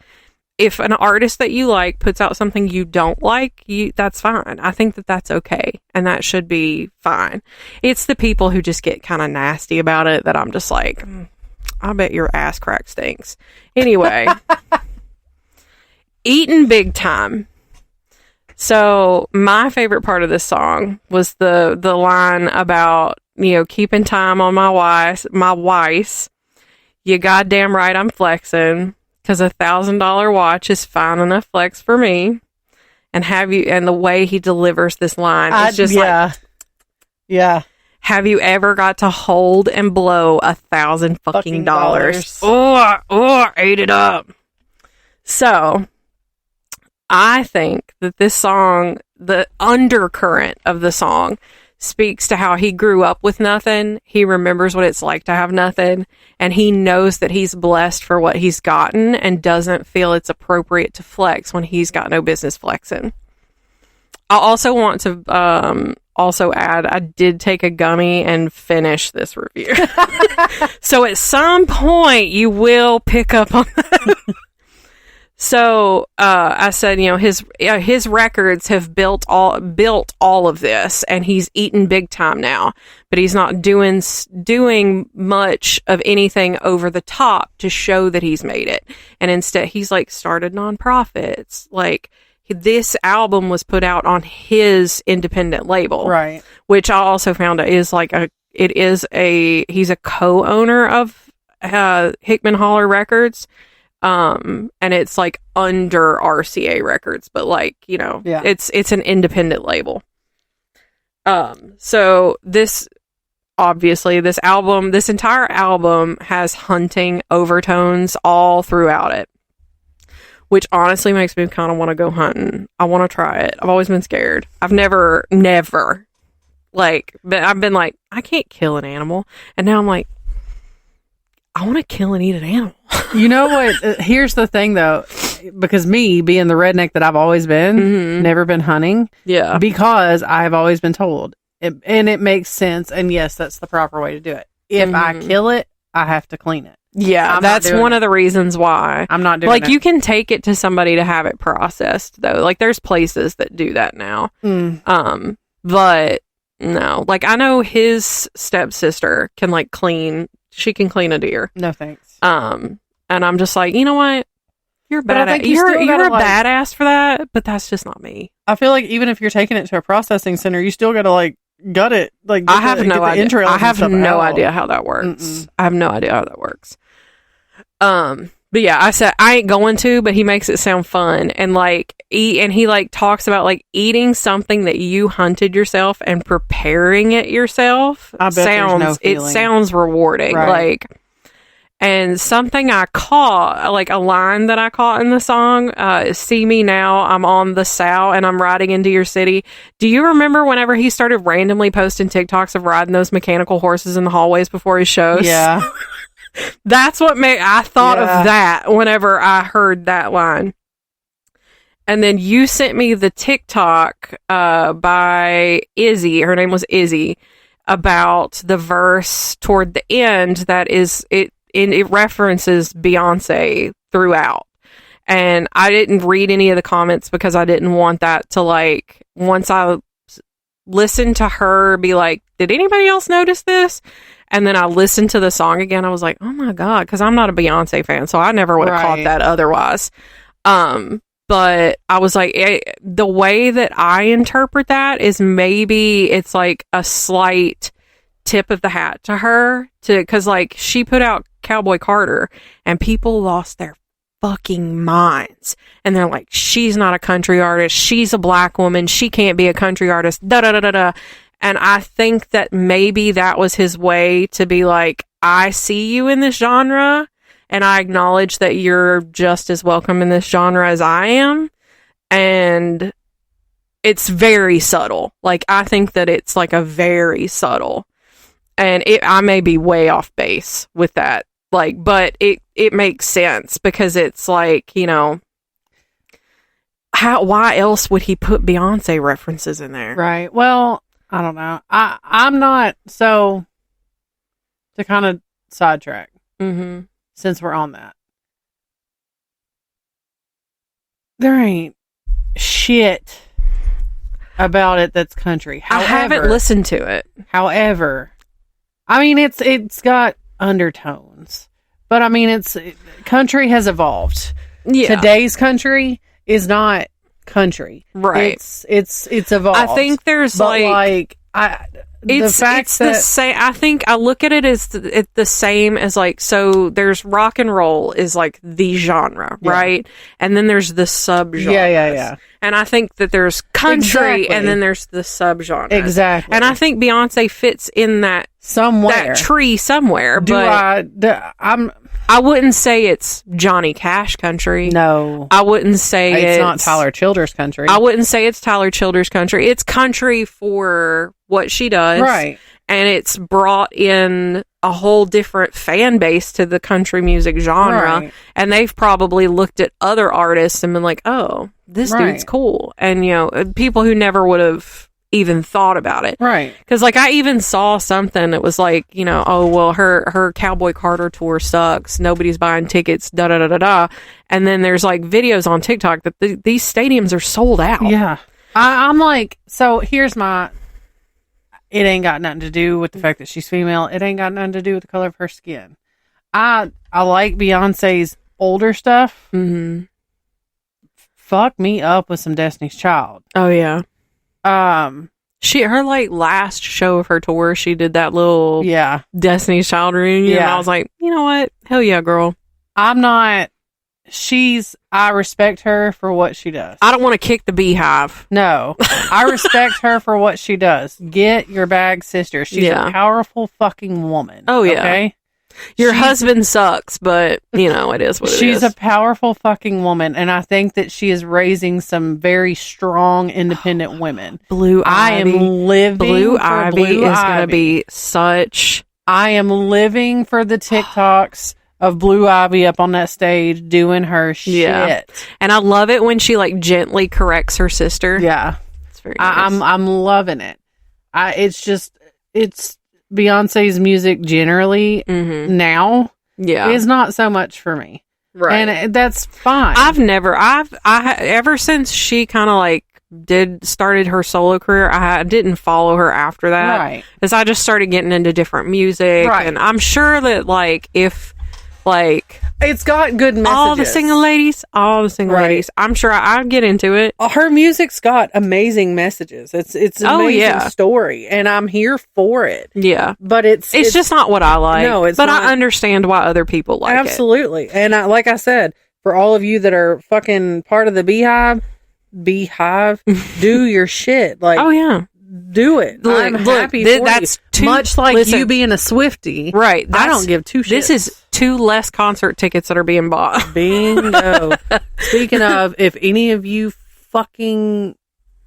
if an artist that you like puts out something you don't like, that's fine. I think that that's okay, and that should be fine. It's the people who just get kind of nasty about it that I'm just like, I bet your ass crack stinks. Anyway, Eating Big Time. So my favorite part of this song was the line about, keeping time on my wice. You goddamn right I'm flexing, because $1,000 watch is fine enough flex for me. And the way he delivers this line is just yeah. Have you ever got to hold and blow $1,000 fucking dollars? Oh, I ate it up. So I think that this song, the undercurrent of the song, speaks to how he grew up with nothing. He remembers what it's like to have nothing, and he knows that he's blessed for what he's gotten and doesn't feel it's appropriate to flex when he's got no business flexing. I also want to also add, I did take a gummy and finish this review. So at some point you will pick up on that. So I said, his records have built all of this, and he's eaten big time now. But he's not doing much of anything over the top to show that he's made it. And instead, he's started nonprofits. This album was put out on his independent label, right? Which I also found he's a co-owner of Hickman Holler Records. And it's under RCA Records, but it's an independent label. So this entire album has hunting overtones all throughout it, which honestly makes me kind of want to go hunting. I want to try it. I've always been scared. I've never but I've been like, I can't kill an animal. And now I'm like, I want to kill and eat an animal. You know what? Here's the thing, though, because me being the redneck that I've always been, never been hunting. Yeah. Because I've always been told. And it makes sense. And yes, that's the proper way to do it. If I kill it, I have to clean it. Yeah, that's one of the reasons why. I'm not doing it. You can take it to somebody to have it processed, though. There's places that do that now. But no. I know his stepsister can, clean. She can clean a deer. No thanks. And I'm just like, you know what? You're badass. You're a badass for that, but that's just not me. I feel like even if you're taking it to a processing center, you still got to gut it. I have no idea. I have no idea how that works. I have no idea how that works. But yeah, I said I ain't going to, but he makes it sound fun, and he talks about eating something that you hunted yourself and preparing it yourself. I bet it sounds rewarding. Right. And something I caught, a line that I caught in the song, see me now, I'm on the sow and I'm riding into your city. Do you remember whenever he started randomly posting TikToks of riding those mechanical horses in the hallways before his shows? Yeah. That's what I thought of that whenever I heard that line. And then you sent me the TikTok by Izzy. Her name was Izzy, about the verse toward the end that is it references Beyonce throughout. And I didn't read any of the comments because I didn't want that to, like, once I listened to her be like, did anybody else notice this? And then I listened to the song again. I was like, oh my God, because I'm not a Beyonce fan, so I never would have caught that otherwise. But I was like, the way that I interpret that is maybe it's like a slight tip of the hat to her, because like she put out Cowboy Carter and people lost their fucking minds, and they're like, she's not a country artist, she's a black woman, she can't be a country artist, da da da da da. And I think that maybe that was his way to be like, I see you in this genre, and I acknowledge that you're just as welcome in this genre as I am. And it's very subtle. Like, I think that it's like a very subtle. And I may be way off base with that. Like, but it makes sense because it's like, you know, why else would he put Beyonce references in there? Right. Well, I don't know. I'm not, so to kind of sidetrack. Mm-hmm. Since we're on that, there ain't shit about it that's country. However, I haven't listened to it. However, I mean, it's got undertones, but I mean, country has evolved. Yeah. Today's country is not country. Right. It's evolved. I think there's it's the same. I think I look at it as the same as, like, so there's rock and roll is like the genre, right? And then there's the subgenres. Yeah. And I think that there's country and then there's the subgenres. Exactly. And I think Beyonce fits in that somewhere. That tree somewhere. I wouldn't say it's Johnny Cash country. No. I wouldn't say it's not Tyler Childers country. I wouldn't say it's Tyler Childers country. It's country for what she does. Right. And it's brought in a whole different fan base to the country music genre. Right. And they've probably looked at other artists and been like, oh, this dude's cool. And, you know, people who never would have even thought about it. Right. Because, like, I even saw something that was like, you know, oh, well, her Cowboy Carter tour sucks. Nobody's buying tickets, da da da da da. And then there's, like, videos on TikTok that these stadiums are sold out. Yeah. I'm like, so here's my, it ain't got nothing to do with the fact that she's female. It ain't got nothing to do with the color of her skin. I like Beyonce's older stuff. Mm-hmm. Fuck me up with some Destiny's Child. Oh, yeah. Her like last show of her tour, she did that little Destiny's Child reunion. Yeah. And I was like, you know what? Hell yeah, girl. I respect her for what she does. I don't want to kick the beehive. No. I respect her for what she does. Get your bag, sister. She's a powerful fucking woman. Oh, yeah. Okay? Your husband sucks, but, you know, it is what it is. She's a powerful fucking woman, and I think that she is raising some very strong, independent women. Blue Ivy. I am living Blue for Ivy Blue is Ivy. going to be such... I am living for the TikToks of Blue Ivy up on that stage doing her shit. Yeah. And I love it when she, like, gently corrects her sister. Yeah. It's very nice. I'm loving it. It's Beyonce's music generally now is not so much for me. Right. And that's fine. Ever since she kind of like started her solo career, I didn't follow her after that. Right. Because I just started getting into different music. Right. And I'm sure that like if like it's got good messages. All the single ladies. I'm sure I'd get into it. Her music's got amazing messages. It's an amazing story, and I'm here for it. Yeah, but it's just not what I like. No, it's but not. I understand why other people like it. Absolutely, and like I said, for all of you that are fucking part of the beehive, do your shit. Like, oh yeah. Do it. I'm happy for that's you. Much like you being a Swiftie. Right. I don't give two shits. This is 2 less concert tickets that are being bought. Bingo. Speaking of, if any of you fucking,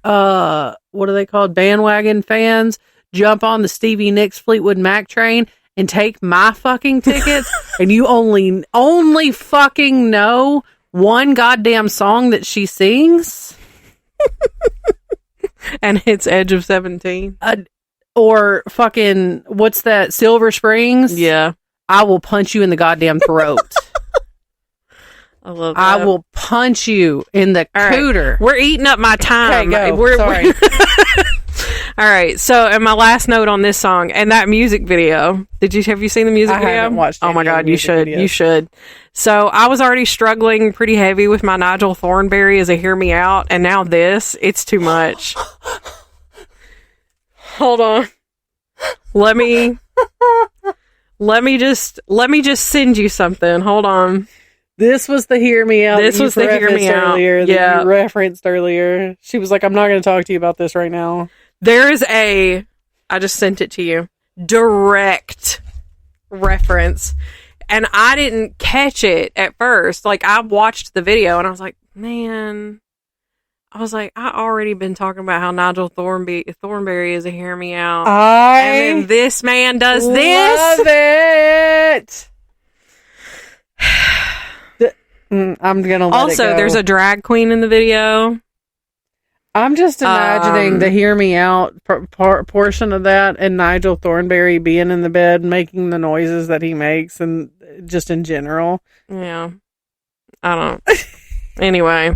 what are they called? Bandwagon fans, jump on the Stevie Nicks Fleetwood Mac train and take my fucking tickets, and you only fucking know one goddamn song that she sings. And it's Edge of 17. Or fucking, what's that, Silver Springs? Yeah. I will punch you in the goddamn throat. I love that. I will punch you in the cooter. Right. We're eating up my time. Okay, go. Sorry. All right. So, and my last note on this song and that music video. Have you seen the music video? I haven't watched it. Oh my God, you should. Videos. You should. So, I was already struggling pretty heavy with my Nigel Thornberry as a Hear Me Out, and now it's too much. Hold on. Let me just send you something. Hold on. This was the Hear Me Out. This was the Hear Me Out earlier. That you referenced earlier. She was like, I'm not going to talk to you about this right now. There is I just sent it to you, direct reference. And I didn't catch it at first. Like, I watched the video and I was like, man, I already been talking about how Nigel Thornberry is a Hear Me Out. And then this man does this. Love it. I'm gonna let also, it go. There's a drag queen in the video. I'm just imagining the Hear Me Out portion of that, and Nigel Thornberry being in the bed making the noises that he makes, and just in general. Yeah, I don't. Anyway,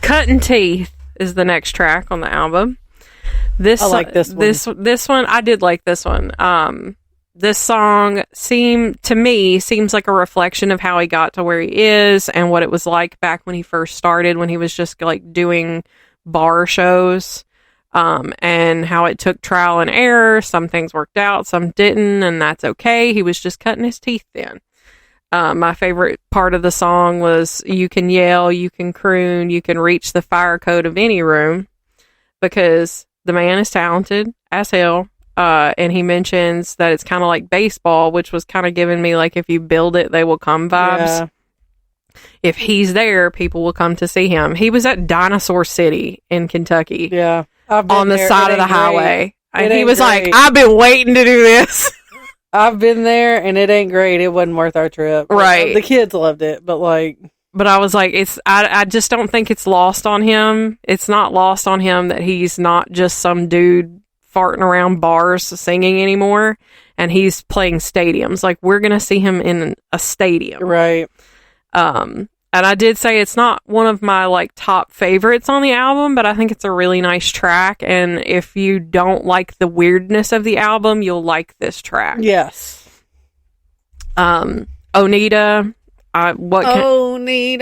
Cutting Teeth is the next track on the album. I like this one. This one, I did like this one. This song seems like a reflection of how he got to where he is and what it was like back when he first started, when he was just like doing bar shows, and how it took trial and error. Some things worked out, some didn't, and that's okay. He was just cutting his teeth then. My favorite part of the song was, you can yell, you can croon, you can reach the fire code of any room, because the man is talented as hell. And he mentions that it's kind of like baseball, which was kind of giving me like, if you build it, they will come vibes. Yeah. If he's there, people will come to see him. He was at Dinosaur City in Kentucky. Yeah. On the side of the highway. And he was like, I've been waiting to do this. I've been there and it ain't great. It wasn't worth our trip. Right. The kids loved it, but I was like, I just don't think it's lost on him. It's not lost on him that he's not just some dude farting around bars singing anymore, and he's playing stadiums. Like, we're gonna see him in a stadium, right? And I did say it's not one of my like top favorites on the album, but I think it's a really nice track, and if you don't like the weirdness of the album, you'll like this track. Yes. Onita, Onita,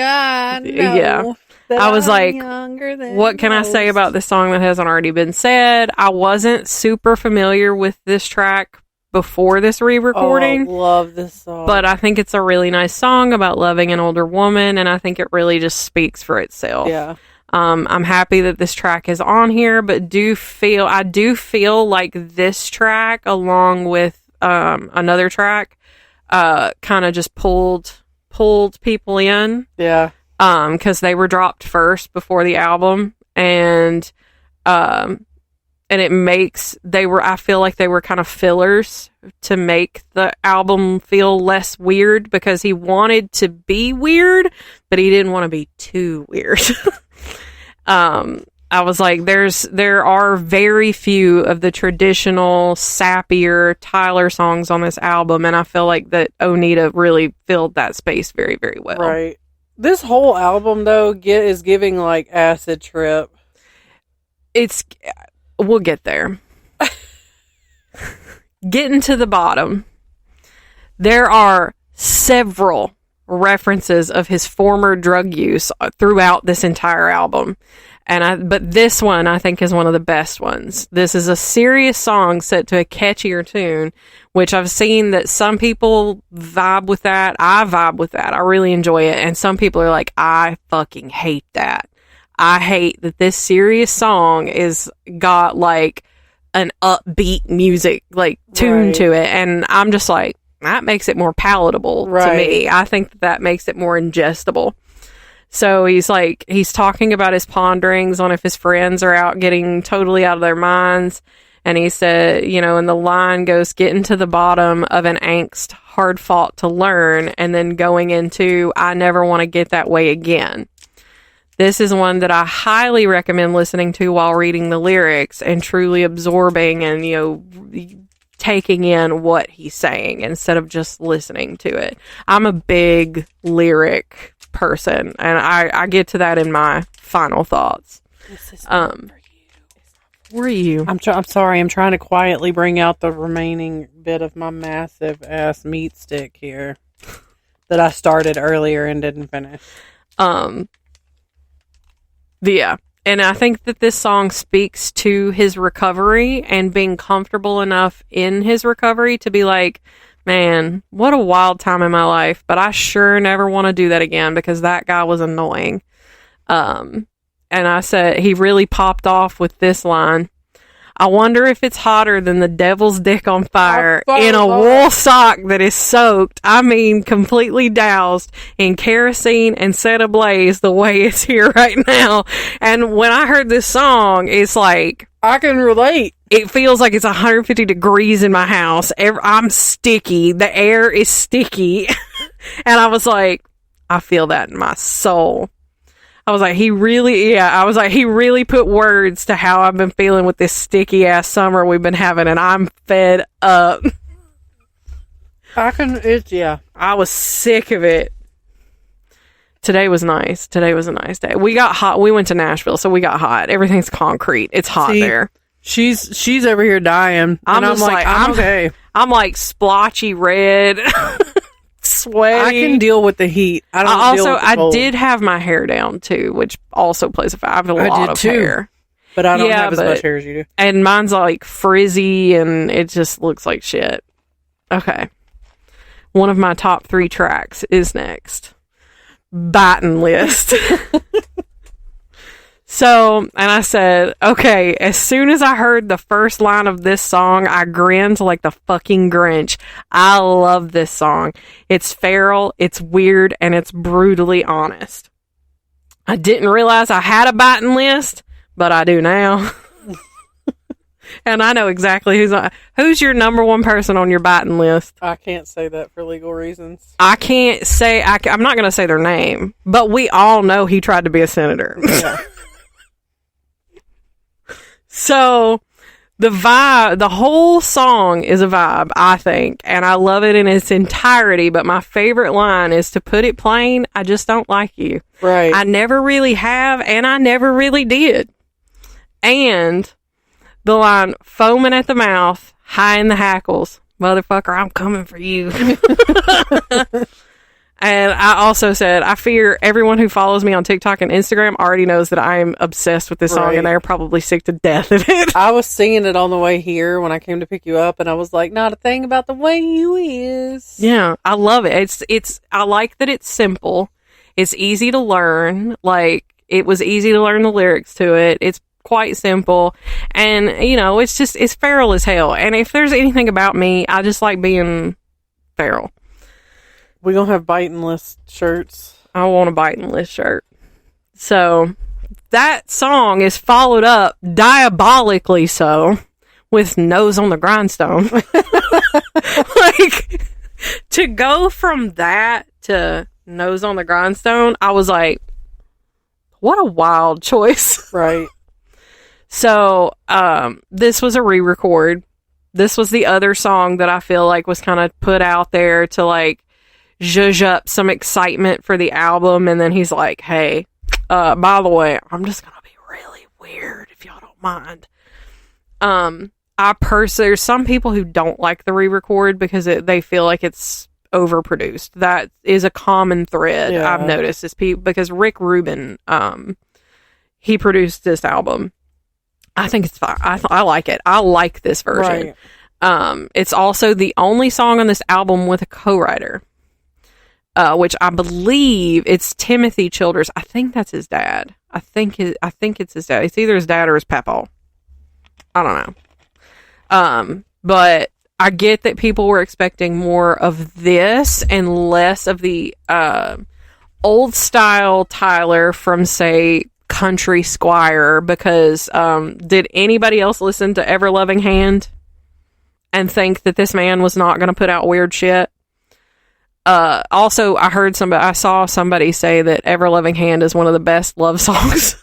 no. Yeah. I was like, what can I say about this song that hasn't already been said? I wasn't super familiar with this track before this re-recording. Oh, love this song. But I think it's a really nice song about loving an older woman, and I think it really just speaks for itself. Yeah. I'm happy that this track is on here, but I do feel like this track, along with another track, kind of just pulled people in. Yeah. Because they were dropped first before the album, and I feel like they were kind of fillers to make the album feel less weird, because he wanted to be weird, but he didn't want to be too weird. I was like, there are very few of the traditional sappier Tyler songs on this album, and I feel like that Onita really filled that space very, very well. Right. This whole album, though, is giving, like, acid trip. We'll get there. Getting to the bottom, there are several references of his former drug use throughout this entire album. But this one, I think, is one of the best ones. This is a serious song set to a catchier tune, which I've seen that some people vibe with that. I vibe with that. I really enjoy it. And some people are like, I fucking hate that. I hate that this serious song is got like an upbeat music, like tune to it. And I'm just like, that makes it more palatable to me. I think that makes it more ingestible. So he's talking about his ponderings on if his friends are out getting totally out of their minds. And he said, and the line goes, getting to the bottom of an angst hard fought to learn, and then going into I never want to get that way again. This is one that I highly recommend listening to while reading the lyrics and truly absorbing and, taking in what he's saying instead of just listening to it. I'm a big lyric person, and I get to that in my final thoughts. This is for you. For you. I'm sorry. I'm trying to quietly bring out the remaining bit of my massive ass meat stick here that I started earlier and didn't finish. Yeah. And I think that this song speaks to his recovery and being comfortable enough in his recovery to be like, man, what a wild time in my life, but I sure never want to do that again because that guy was annoying. And I said, he really popped off with this line. I wonder if it's hotter than the devil's dick on fire in a wool sock that is soaked, completely doused in kerosene and set ablaze the way it's here right now. And when I heard this song, it's like, I can relate. It feels like it's 150 degrees in my house. I'm sticky. The air is sticky. And I was like, I feel that in my soul. I was like, he really put words to how I've been feeling with this sticky ass summer we've been having, and I'm fed up. I was sick of it. Today was nice. Today was a nice day. We got hot. We went to Nashville, so we got hot. Everything's concrete. It's hot there. She's over here dying. I'm okay. I'm like splotchy red. Sweaty. I can deal with the heat. I did have my hair down too, which also plays a factor. I have a lot of hair, but I don't have as much hair as you do. And mine's like frizzy, and it just looks like shit. Okay, one of my top 3 tracks is next. Biting list. So, and I said, okay, as soon as I heard the first line of this song, I grinned like the fucking Grinch. I love this song. It's feral, it's weird, and it's brutally honest. I didn't realize I had a biting list, but I do now. And I know exactly who's your number 1 person on your biting list. I can't say that for legal reasons. I can't say, I'm not going to say their name, but we all know he tried to be a senator. Yeah. So, the whole song is a vibe, I think, and I love it in its entirety, but my favorite line is, to put it plain, I just don't like you. Right. I never really have, and I never really did. And the line, foaming at the mouth, high in the hackles, motherfucker, I'm coming for you. And I also said, I fear everyone who follows me on TikTok and Instagram already knows that I am obsessed with this song, and they're probably sick to death of it. I was singing it on the way here when I came to pick you up, and I was like, not a thing about the way you is. Yeah, I love it. I like that it's simple. It's easy to learn. Like, it was easy to learn the lyrics to it. It's quite simple. And, it's feral as hell. And if there's anything about me, I just like being feral. We're going to have biting list shirts. I want a biting list shirt. So, that song is followed up, diabolically so, with Nose on the Grindstone. Like, to go from that to Nose on the Grindstone, I was like, what a wild choice. Right. So, this was a re-record. This was the other song that I feel like was kind of put out there to, like, zhuzh up some excitement for the album, and then he's like, hey, by the way, I'm just gonna be really weird if y'all don't mind. There's some people who don't like the re-record because they feel like it's overproduced. That is a common thread I've noticed is because Rick Rubin, he produced this album. I think it's fine. I like it. I like this version. Right. It's also the only song on this album with a co-writer. Which I believe it's Timothy Childers. I think that's his dad. I think it's his dad. It's either his dad or his papa. I don't know. But I get that people were expecting more of this and less of the old style Tyler from, say, Country Squire, because did anybody else listen to Ever Loving Hand and think that this man was not going to put out weird shit? Also, I saw somebody say that Ever Loving Hand is one of the best love songs.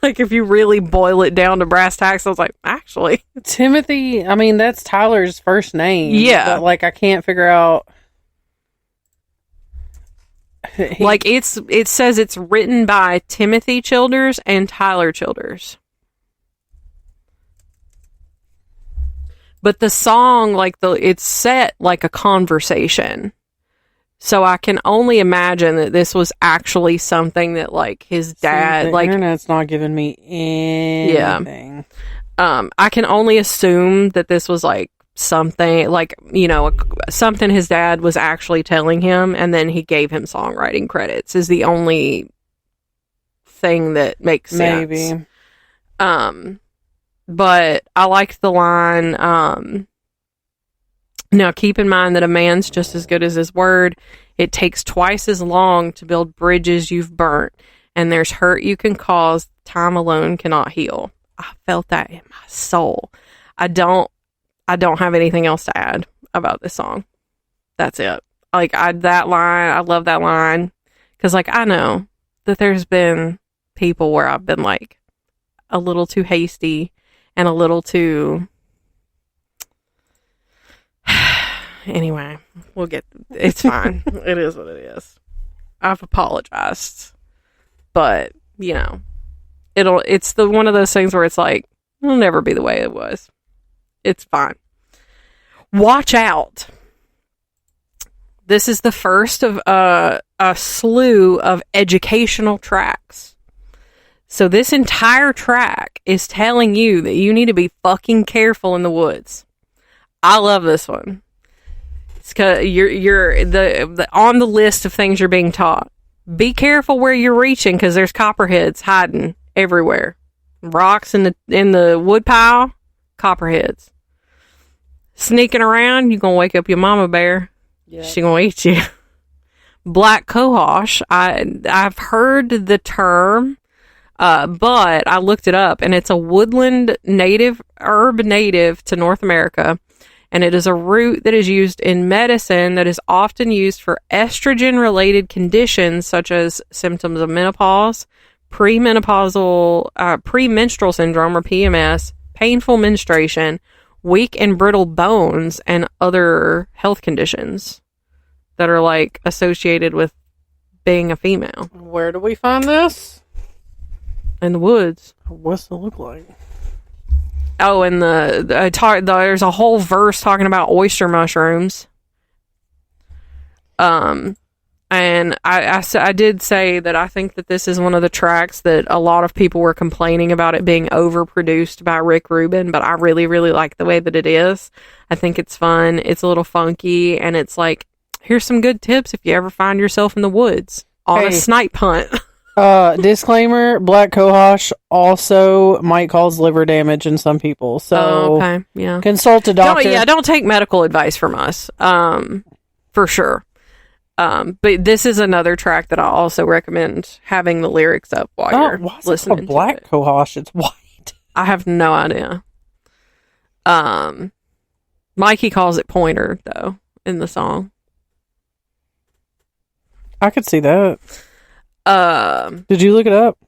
Like, if you really boil it down to brass tacks, I was like, actually. Timothy, I mean, that's Tyler's first name. Yeah. But, like, I can't figure out. Like, it says it's written by Timothy Childers and Tyler Childers. But the song, like, it's set like a conversation. So I can only imagine that this was actually something that, like, his dad, the like, internet's not giving me anything. Yeah. I can only assume that this was, like, something, like, you know, something his dad was actually telling him, and then he gave him songwriting credits is the only thing that makes sense. Maybe. But I liked the line, now, keep in mind that a man's just as good as his word. It takes twice as long to build bridges you've burnt, and there's hurt you can cause time alone cannot heal. I felt that in my soul. I don't have anything else to add about this song. That's it. Like, that line, I love that line. Because, like, I know that there's been people where I've been, like, a little too hasty and a little too... Anyway, it's fine. It is what it is. I've apologized. But, you know, it's one of those things where it's like, it'll never be the way it was. It's fine. Watch Out. This is the first of a slew of educational tracks. So this entire track is telling you that you need to be fucking careful in the woods. I love this one. It's 'cause you're the on the list of things you're being taught. Be careful where you're reaching because there's copperheads hiding everywhere. Rocks in the wood pile, copperheads. Sneaking around, you're gonna wake up your mama bear. Yeah. She gonna eat you. Black cohosh. I've heard the term, but I looked it up, and it's a woodland herb native to North America. And it is a root that is used in medicine that is often used for estrogen-related conditions such as symptoms of menopause, premenstrual syndrome or PMS, painful menstruation, weak and brittle bones, and other health conditions that are, like, associated with being a female. Where do we find this? In the woods. What's it look like? Oh, and there's a whole verse talking about oyster mushrooms. And I did say that I think that this is one of the tracks that a lot of people were complaining about it being overproduced by Rick Rubin, but I really, really like the way that it is. I think it's fun. It's a little funky, and it's like, here's some good tips if you ever find yourself in the woods on a snipe hunt. Disclaimer, black cohosh also might cause liver damage in some people. So okay, yeah. Consult a doctor. Don't take medical advice from us. For sure. But this is another track that I also recommend having the lyrics up while you're listening to it. Black cohosh, it's white. I have no idea. Mikey calls it pointer though in the song. I could see that. Did you look it up?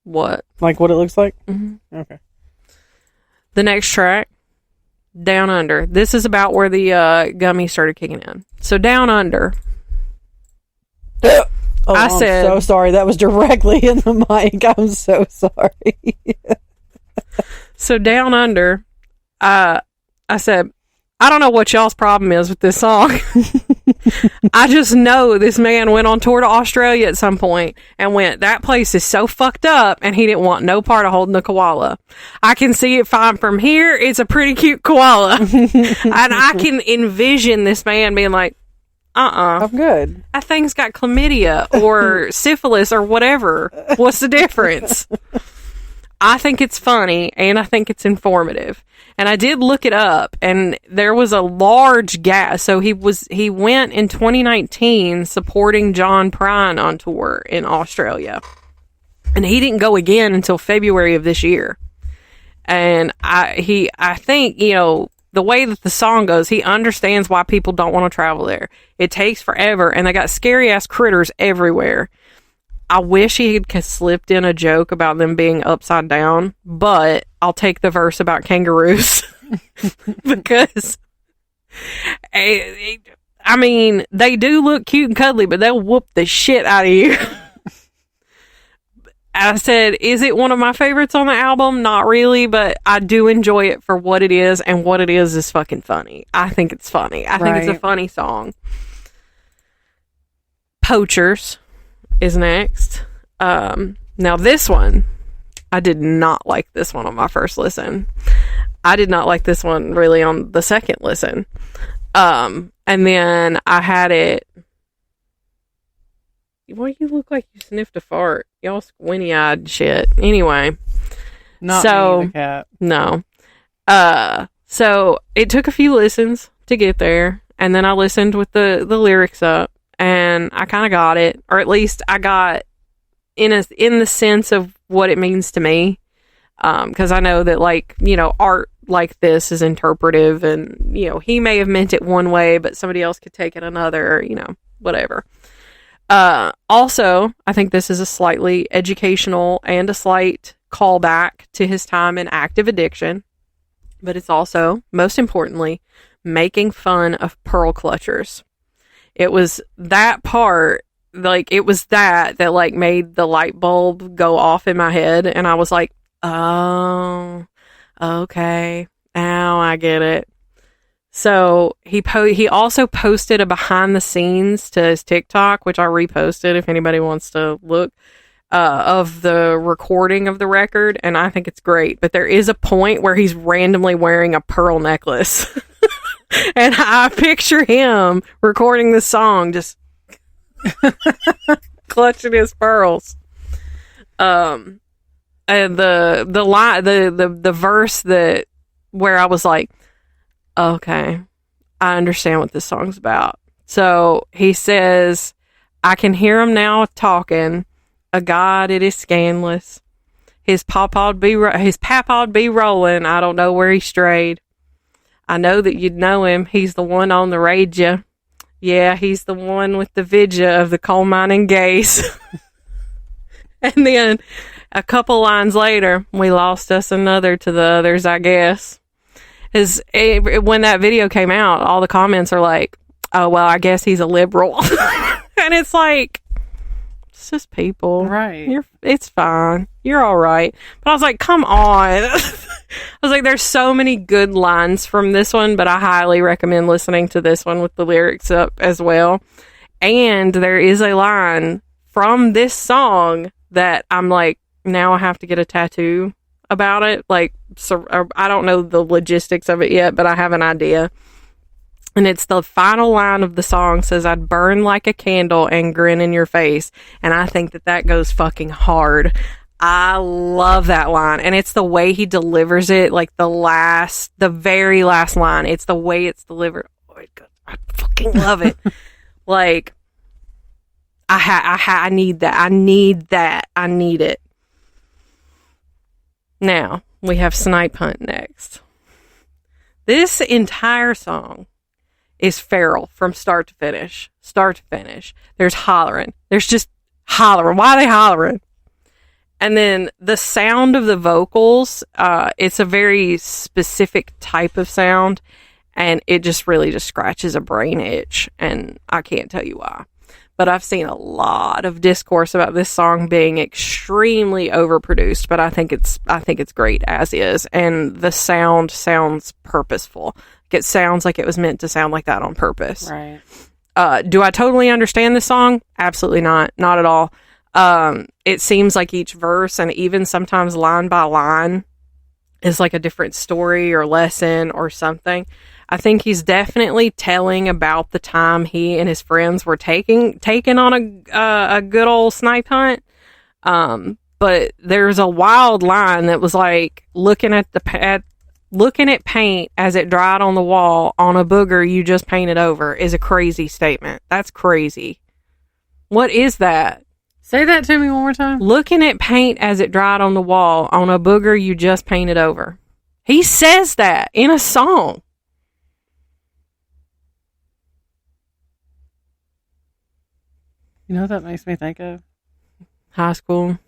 What? Like what it looks like? Mm-hmm. Okay. The next track, Down Under. This is about where the gummy started kicking in. So Down Under. I'm so sorry. That was directly in the mic. I'm so sorry. So Down Under, I said, I don't know what y'all's problem is with this song. I just know this man went on tour to Australia at some point and went, that place is so fucked up, and he didn't want no part of holding the koala. I can see it fine from here. It's a pretty cute koala. And I can envision this man being like, I'm good. That thing's got chlamydia or syphilis or whatever. What's the difference? I think it's funny, and I think it's informative. And I did look it up, and there was a large gap. So he went in 2019 supporting John Prine on tour in Australia. And he didn't go again until February of this year. And I think, you know, the way that the song goes, he understands why people don't want to travel there. It takes forever, and they got scary ass critters everywhere. I wish he had slipped in a joke about them being upside down, but I'll take the verse about kangaroos because I mean, they do look cute and cuddly, but they'll whoop the shit out of you. I said, is it one of my favorites on the album? Not really, but I do enjoy it for what it is, and what it is fucking funny. I think it's funny. I think it's a funny song. Poachers is next. Now this one, I did not like this one on my first listen. I did not like this one really on the second listen. And then I had it. Why you look like you sniffed a fart? Y'all squinty-eyed shit. Anyway. Not me, the cat. No. So it took a few listens to get there, and then I listened with the lyrics up, and I kind of got it, or at least I got in the sense of what it means to me, because I know that, like, you know, art like this is interpretive, and, you know, he may have meant it one way, but somebody else could take it another, you know, whatever. Also, I think this is a slightly educational and a slight callback to his time in active addiction, but it's also, most importantly, making fun of pearl clutchers. It was that part, like, it was that like made the light bulb go off in my head, and I was like, oh, okay, now I get it. So he also posted a behind the scenes to his TikTok, which I reposted if anybody wants to look, of the recording of the record, and I think it's great. But there is a point where he's randomly wearing a pearl necklace, and I picture him recording the song just clutching his pearls. And the line, the verse that where I was like, okay, I understand what this song's about. So he says, I can hear him now talking. A God, it is scandalous. His papa'd be rolling. I don't know where he strayed. I know that you'd know him. He's the one on the radio. Yeah, he's the one with the vidya of the coal mining gaze. And then a couple lines later, we lost us another to the others, I guess. When that video came out, all the comments are like, oh, well, I guess he's a liberal. And it's like, it's just people. Right. It's fine. You're all right. But I was like, come on. I was like, there's so many good lines from this one, but I highly recommend listening to this one with the lyrics up as well. And there is a line from this song that I'm like, now I have to get a tattoo about it. Like, so I don't know the logistics of it yet, but I have an idea. And it's the final line of the song says, I'd burn like a candle and grin in your face. And I think that goes fucking hard. I love that line. And it's the way he delivers it, like the very last line. It's the way it's delivered. Oh my God, I fucking love it. Like, I need that. I need that. I need it. Now, we have Snipe Hunt next. This entire song is feral from start to finish. There's hollering. There's just hollering. Why are they hollering? And then the sound of the vocals, it's a very specific type of sound, and it just really just scratches a brain itch, and I can't tell you why. But I've seen a lot of discourse about this song being extremely overproduced, but I think it's great as is, and the sound sounds purposeful. It sounds like it was meant to sound like that on purpose. Right. Do I totally understand this song? Absolutely not. Not at all. It seems like each verse, and even sometimes line by line, is like a different story or lesson or something. I think he's definitely telling about the time he and his friends were taking on a good old snipe hunt. But there's a wild line that was like looking at paint as it dried on the wall on a booger you just painted over is a crazy statement. That's crazy. What is that? Say that to me one more time. Looking at paint as it dried on the wall on a booger you just painted over. He says that in a song. You know what that makes me think of? High school.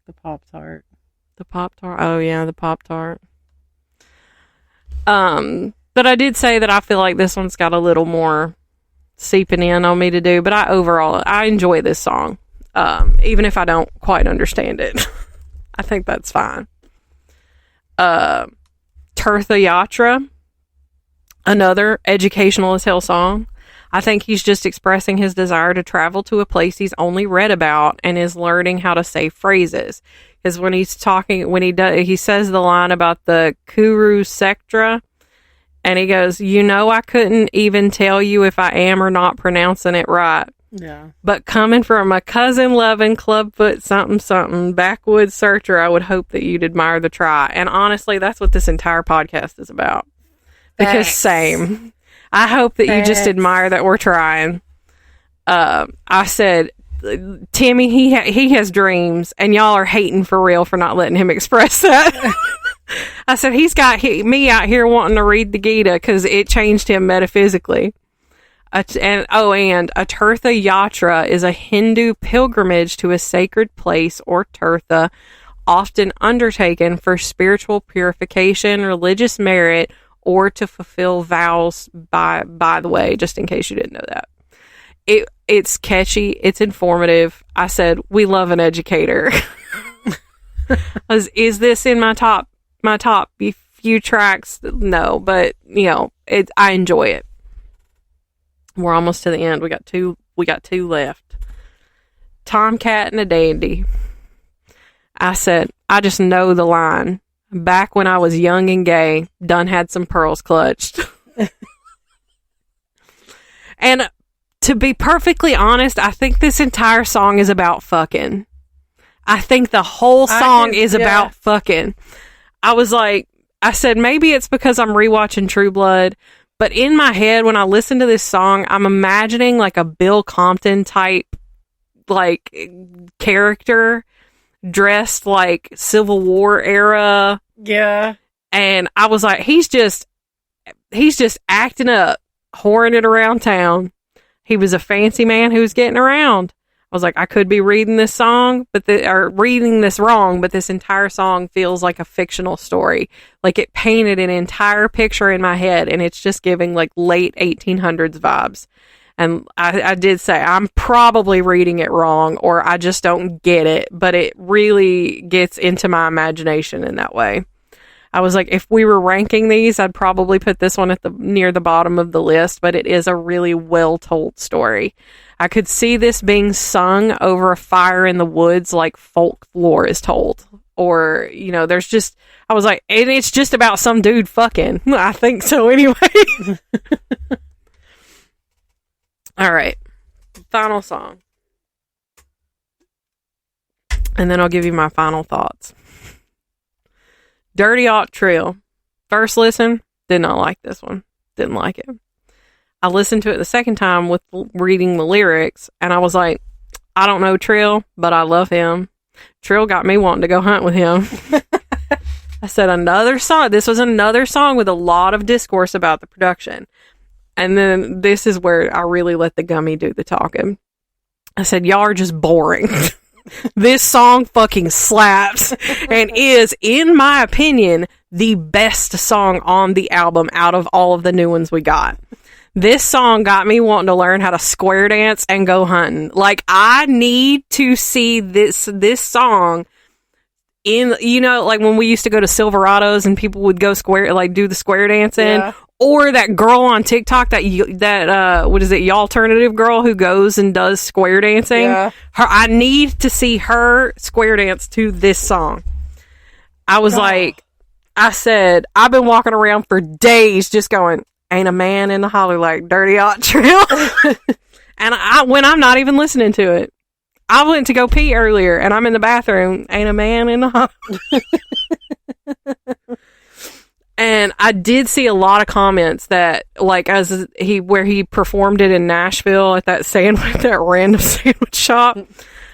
The Pop-Tart. The Pop-Tart. Oh, yeah, the Pop-Tart. But I did say that I feel like this one's got a little more seeping in on me to do, but I enjoy this song. Even if I don't quite understand it. I think that's fine. Tirtha Yatra, another educational as hell song. I think he's just expressing his desire to travel to a place he's only read about and is learning how to say phrases. Because when he's talking, he says the line about the Kuru Sektra, and he goes, I couldn't even tell you if I am or not pronouncing it right. Yeah. But coming from a cousin-loving, clubfoot something, backwoods searcher, I would hope that you'd admire the try. And honestly, that's what this entire podcast is about. Because same. I hope that you just admire that we're trying. I said, Timmy, he has dreams, and y'all are hating for real for not letting him express that. I said, he's got me out here wanting to read the Gita because it changed him metaphysically. And a Tirtha Yatra is a Hindu pilgrimage to a sacred place or tirtha, often undertaken for spiritual purification, religious merit, or to fulfill vows. By the way, just in case you didn't know that. It's catchy, it's informative. I said, we love an educator. Is this in my top few tracks? No, but I enjoy it. We're almost to the end. We got two left. Tomcat and a Dandy. I said, I just know the line. Back when I was young and gay, done had some pearls clutched. And to be perfectly honest, I think this entire song is about fucking. I think the whole song is about fucking. I said, maybe it's because I'm rewatching True Blood. But in my head, when I listen to this song, I'm imagining like a Bill Compton type, like, character dressed like Civil War era. Yeah. And I was like, he's just acting up, whoring it around town. He was a fancy man who was getting around. I was like, I could be reading this song, or reading this wrong, but this entire song feels like a fictional story. Like it painted an entire picture in my head, and it's just giving like late 1800s vibes. And I did say, I'm probably reading it wrong, or I just don't get it, but it really gets into my imagination in that way. I was like, if we were ranking these, I'd probably put this one near the bottom of the list, but it is a really well-told story. I could see this being sung over a fire in the woods like folklore is told. Or, I was like, and it's just about some dude fucking. I think so anyway. All right. Final song. And then I'll give you my final thoughts. Dirty Hot Trail. First listen, did not like this one. Didn't like it. I listened to it the second time with reading the lyrics, and I was like, I don't know Trill, but I love him. Trill got me wanting to go hunt with him. I said, another song. This was another song with a lot of discourse about the production. And then this is where I really let the gummy do the talking. I said, y'all are just boring. This song fucking slaps and is, in my opinion, the best song on the album out of all of the new ones we got. This song got me wanting to learn how to square dance and go hunting. Like, I need to see this song in, like when we used to go to Silverados and people would go do the square dancing. Yeah. Or that girl on TikTok, what is it, y'alternative girl who goes and does square dancing. Yeah. I need to see her square dance to this song. I was like, I said, I've been walking around for days just going, ain't a man in the holler like Dirty Hot Trail. And when I'm not even listening to it. I went to go pee earlier and I'm in the bathroom. Ain't a man in the holler. And I did see a lot of comments that, like, where he performed it in Nashville at that random sandwich shop,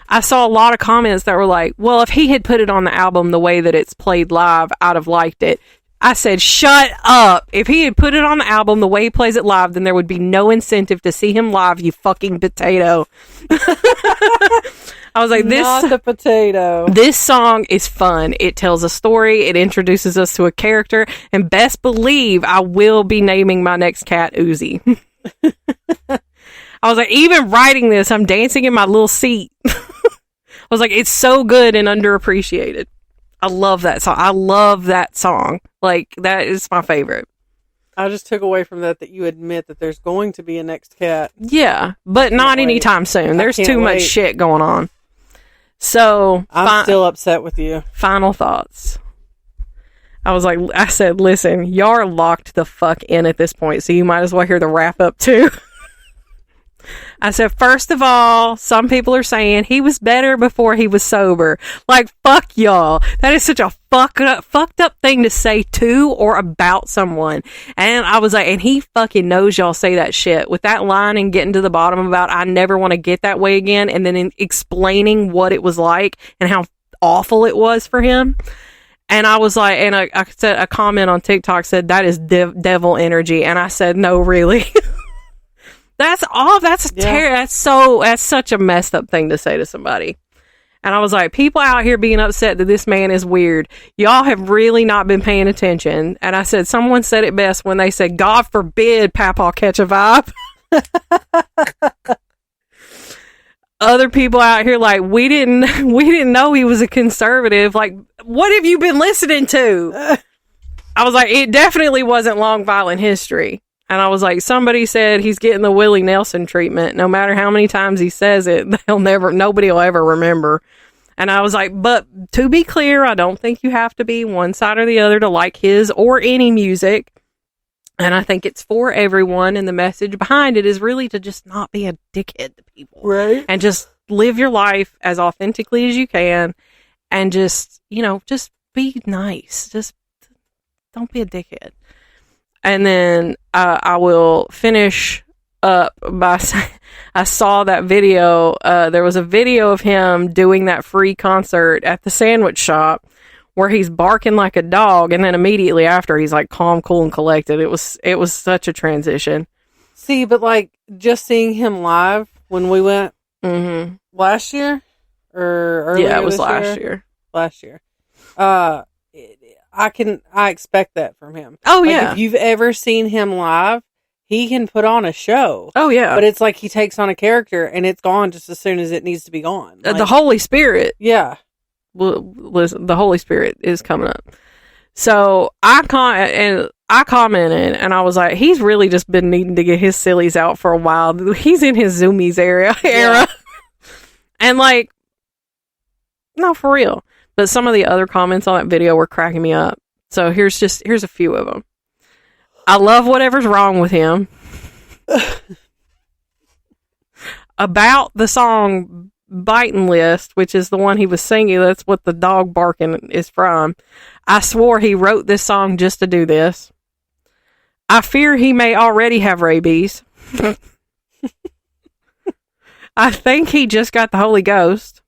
I saw a lot of comments that were like, well, if he had put it on the album the way that it's played live, I'd have liked it. I said, shut up. If he had put it on the album the way he plays it live, then there would be no incentive to see him live, you fucking potato. I was like, not the potato. This song is fun. It tells a story. It introduces us to a character. And best believe I will be naming my next cat Uzi. I was like, even writing this, I'm dancing in my little seat. I was like, it's so good and underappreciated. I love that song. I love that song. Like, that is my favorite. I just took away from that you admit that there's going to be a next cat. Yeah, but not anytime soon. There's too much shit going on. So, I'm still upset with you. Final thoughts. I said, listen, y'all are locked the fuck in at this point, so you might as well hear the wrap up too. I said, first of all, some people are saying he was better before he was sober. Like, fuck y'all. That is such a fucked up thing to say to or about someone. And I was like, and he fucking knows y'all say that shit. With that line and getting to the bottom about I never want to get that way again, and then explaining what it was like and how awful it was for him. And I was like, and I said, a comment on TikTok said, that is devil energy. And I said, no, really? That's all. That's such a messed up thing to say to somebody. And I was like, people out here being upset that this man is weird. Y'all have really not been paying attention. And I said, someone said it best when they said, God forbid Papaw catch a vibe. Other people out here like, we didn't know he was a conservative. Like, what have you been listening to? I was like, it definitely wasn't long violent history. And I was like, somebody said he's getting the Willie Nelson treatment. No matter how many times he says it, nobody will ever remember. And I was like, but to be clear, I don't think you have to be one side or the other to like his or any music. And I think it's for everyone. And the message behind it is really to just not be a dickhead to people. Right. And just live your life as authentically as you can. And just, just be nice. Just don't be a dickhead. And then I will finish up by saying, I saw that video. There was a video of him doing that free concert at the sandwich shop where he's barking like a dog. And then immediately after, he's like calm, cool, and collected. It was such a transition. See, but like just seeing him live when we went last year or earlier yeah, it was last year. Last year. I expect that from him. Oh, like, yeah. If you've ever seen him live, he can put on a show. Oh, yeah. But it's like he takes on a character and it's gone just as soon as it needs to be gone. Like, the Holy Spirit. Yeah. Well, listen, the Holy Spirit is coming up. So I commented and I was like, he's really just been needing to get his sillies out for a while. He's in his Zoomies era. Yeah. And like, no, for real. But some of the other comments on that video were cracking me up. So here's a few of them. I love whatever's wrong with him. About the song Biting List, which is the one he was singing, that's what the dog barking is from. I swore he wrote this song just to do this. I fear he may already have rabies. I think he just got the Holy Ghost.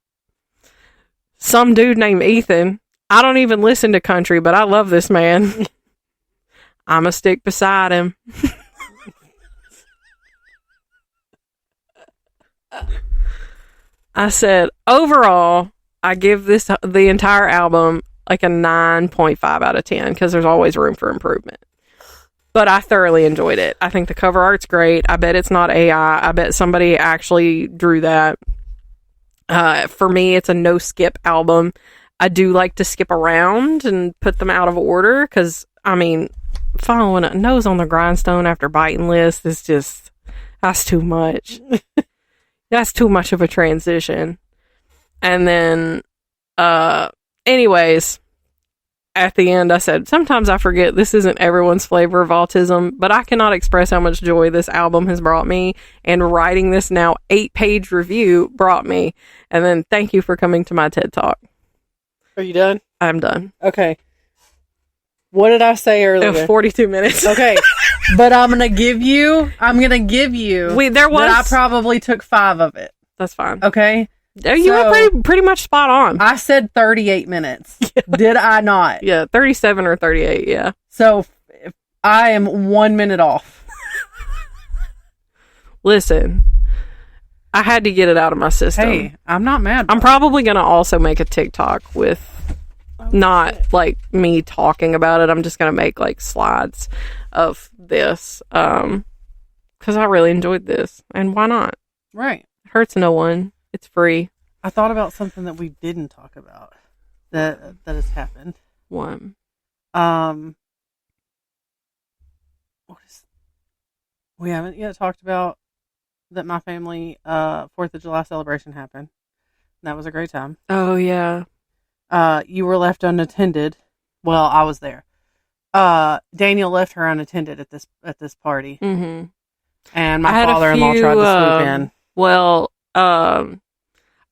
Some dude named Ethan. I don't even listen to country, but I love this man. I'ma stick beside him. I said, overall, I give the entire album like a 9.5 out of 10 because there's always room for improvement. But I thoroughly enjoyed it. I think the cover art's great. I bet it's not AI. I bet somebody actually drew that. For me, it's a no skip album. I do like to skip around and put them out of order because, following a Nose on the Grindstone after Biting List is just, that's too much. That's too much of a transition. And then, anyways, at the end, I said, sometimes I forget this isn't everyone's flavor of autism, but I cannot express how much joy this album has brought me, and writing this now 8-page review brought me. And then thank you for coming to my TED Talk. Are you done? I'm done. Okay. What did I say earlier? 42 minutes. Okay. But I'm going to give you, I probably took 5 of it. That's fine. Okay. You were pretty much spot on. I said 38 minutes. Yeah. Did I not? Yeah, 37 or 38, yeah. So I am 1 minute off. Listen, I had to get it out of my system. Hey, I'm not mad. I'm probably going to also make a TikTok with not like me talking about it. I'm just going to make like slides of this because I really enjoyed this. And why not? Right. It hurts no one. It's free. I thought about something that we didn't talk about that has happened. What? We haven't yet talked about that my family 4th of July celebration happened. That was a great time. Oh yeah. You were left unattended. Well, I was there. Daniel left her unattended at this party. Mm-hmm. And my father-in-law tried to swoop in. Well,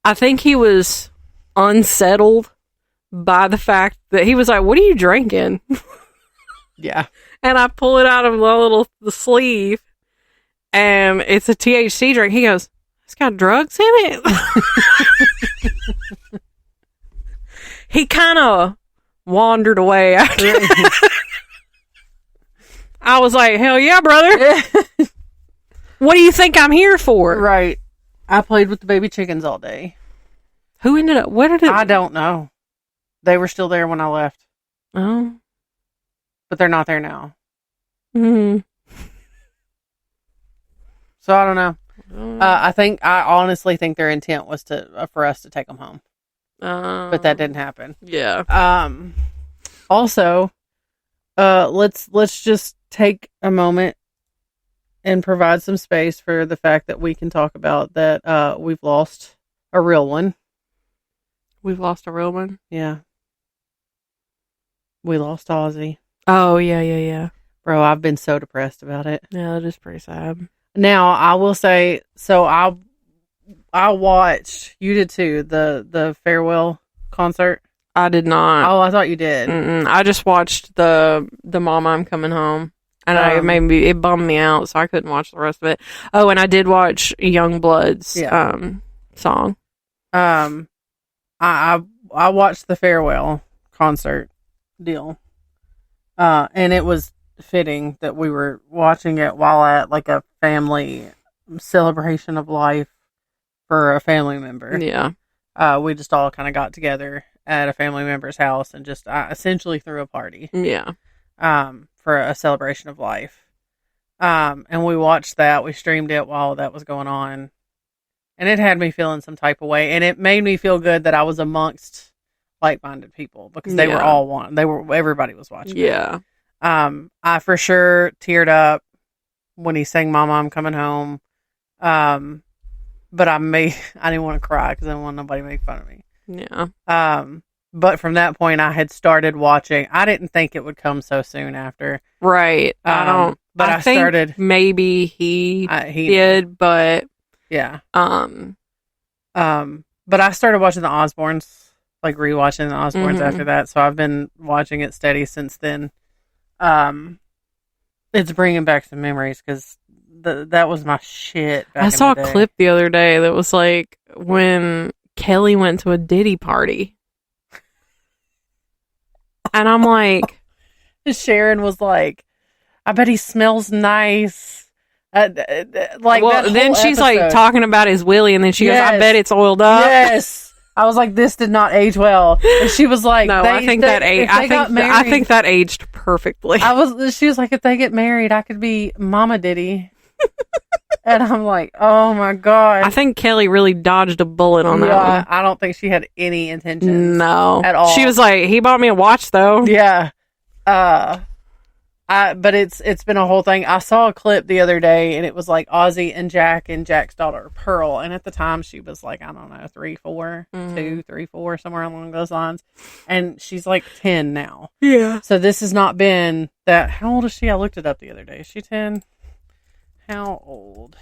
I think he was unsettled by the fact that he was like, "What are you drinking?" Yeah. And I pull it out of the sleeve, and it's a THC drink. He goes, "It's got drugs in it." He kind of wandered away after. I was like, "Hell yeah, brother! What do you think I'm here for?" Right. I played with the baby chickens all day. Who ended up? Where did it? I don't know. They were still there when I left. Oh. But they're not there now. Hmm. So I don't know. I honestly think their intent was for us to take them home. But that didn't happen. Yeah. Also, let's just take a moment and provide some space for the fact that we can talk about that we've lost a real one. We've lost a real one? Yeah. We lost Ozzy. Oh, yeah. Bro, I've been so depressed about it. Yeah, that is pretty sad. Now, I will say, so I watched, you did too, the farewell concert. I did not. Oh, I thought you did. I just watched the Mama I'm Coming Home. And it bummed me out, so I couldn't watch the rest of it. Oh, and I did watch Youngblood's song. I watched the farewell concert deal. And it was fitting that we were watching it while at like a family celebration of life for a family member. Yeah. We just all kind of got together at a family member's house and just essentially threw a party. Yeah. For a celebration of life. And we watched that. We streamed it while that was going on. And it had me feeling some type of way. And it made me feel good that I was amongst like-minded people because they were all one. Everybody was watching. Yeah. I for sure teared up when he sang Mama, I'm Coming Home. But I didn't want to cry because I didn't want nobody to make fun of me. Yeah. But from that point, I had started watching. I didn't think it would come so soon after. Right. But I think started. Maybe he did, but yeah. But I started watching the Osbournes, like rewatching the Osbournes after that. So I've been watching it steady since then. It's bringing back some memories because that was my shit. I saw a clip the other day that was like when Kelly went to a Diddy party. And I'm like... Sharon was like, I bet he smells nice. Then she's like talking about his willy, and then she goes, I bet it's oiled up. Yes. I was like, this did not age well. And she was like, no, I think that aged perfectly. She was like, if they get married, I could be Mama Diddy. And I'm like, oh my God. I think Kelly really dodged a bullet on that one. I don't think she had any intentions. No. At all. She was like, he bought me a watch though. Yeah. But it's been a whole thing. I saw a clip the other day and it was like Ozzy and Jack's daughter Pearl. And at the time she was like, I don't know, 3, 4, 2, 3, 4, somewhere along those lines. And she's like 10 now. Yeah. So this has not been that. How old is she? I looked it up the other day. Is she 10? How old?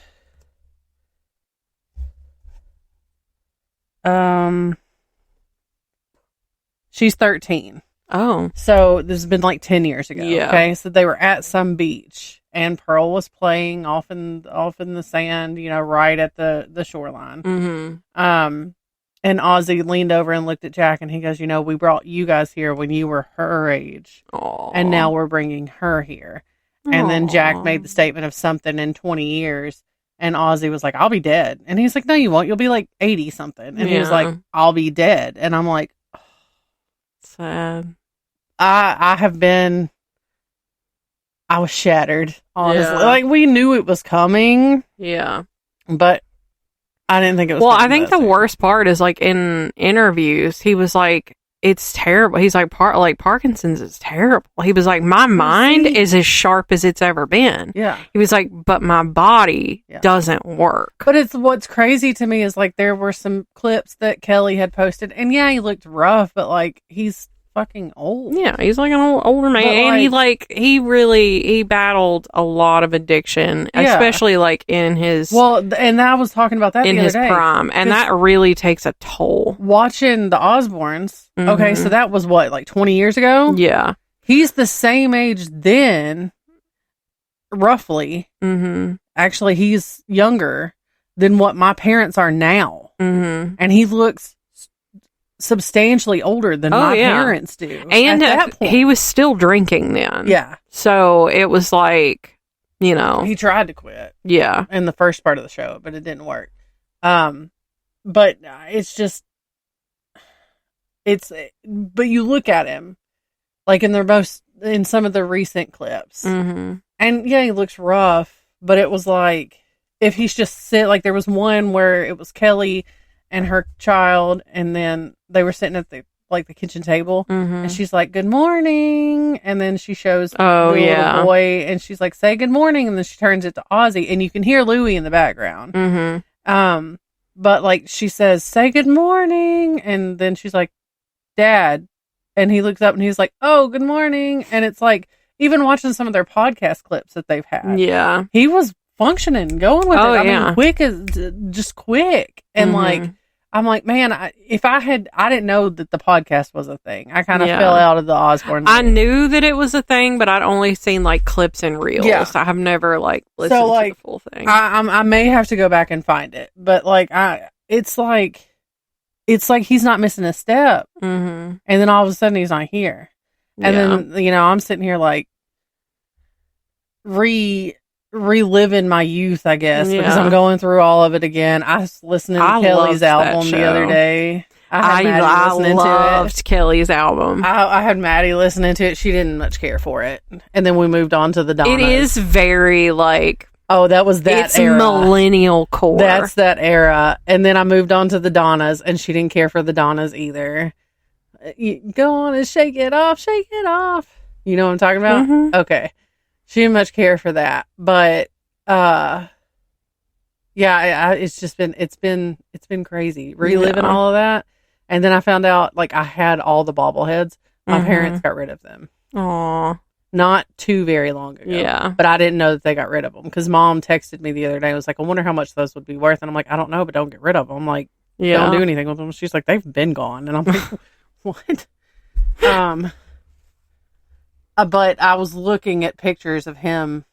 She's 13. Oh. So this has been like 10 years ago. Yeah. Okay. So they were at some beach and Pearl was playing off in the sand, right at the shoreline. Mm-hmm. And Ozzy leaned over and looked at Jack, and he goes, we brought you guys here when you were her age. Aww. And now we're bringing her here. And then Jack made the statement of something in 20 years. And Ozzy was like, I'll be dead. And he's like, no, you won't. You'll be like 80 something. And he was like, I'll be dead. And I'm like, oh. Sad. I was shattered, honestly. Yeah. Like, we knew it was coming. Yeah. But I didn't think it was Well, I think the worst part is, like, in interviews, he was like, it's terrible. He's like, Parkinson's is terrible. He was like, my mind is as sharp as it's ever been. Yeah. He was like, but my body doesn't work. But what's crazy to me is, like, there were some clips that Kelly had posted, and he looked rough, but, like, he's fucking old. Yeah, he's like an older man. And he battled a lot of addiction, especially like in his and I was talking about that in his prime, and that really takes a toll. Watching the Osbournes. Mm-hmm. Okay, so that was like 20 years ago? Yeah. He's the same age then, roughly. Mm-hmm. Actually, he's younger than what my parents are now. Mm-hmm. And he looks substantially older than my parents do. And he was still drinking then. Yeah. So it was like, he tried to quit. Yeah. In the first part of the show, but it didn't work. But it's just, but you look at him, like in some of the recent clips, mm-hmm. and he looks rough, but it was like, if he's just like there was one where it was Kelly and her child, and then they were sitting at the kitchen table, mm-hmm. and she's like, good morning, and then she shows the little boy, and she's like, say good morning, and then she turns it to Ozzy, and you can hear Louie in the background. Mm-hmm. But like she says, say good morning, and then she's like, Dad, and he looks up and he's like, oh, good morning, and it's like, even watching some of their podcast clips that they've had, he was functioning, going with it. I mean, quick and mm-hmm. I'm like, man, I didn't know that the podcast was a thing. I kind of fell out of the Osbourne. I knew that it was a thing, but I'd only seen like clips and reels. Yeah. I have never listened to the full thing. I may have to go back and find it, but it's like he's not missing a step, mm-hmm. and then all of a sudden he's not here, and then I'm sitting here like reliving my youth, I guess, because I'm going through all of it again. I was listening to Kelly's album the other day. I loved Kelly's album. I had Maddie listening to it. She didn't much care for it. And then we moved on to the Donnas. It is very that was that it's era. Millennial core. That's that era. And then I moved on to the Donnas, and she didn't care for the Donnas either. You go on and shake it off. You know what I'm talking about? Mm-hmm. Okay. She didn't much care for that, but it's been crazy reliving all of that. And then I found out I had all the bobbleheads. My parents got rid of them. Aww. Not too very long ago. Yeah. But I didn't know that they got rid of them because Mom texted me the other day. I was like, I wonder how much those would be worth. And I'm like, I don't know, but don't get rid of them. I'm like, don't do anything with them. She's like, they've been gone. And I'm like, what? But I was looking at pictures of him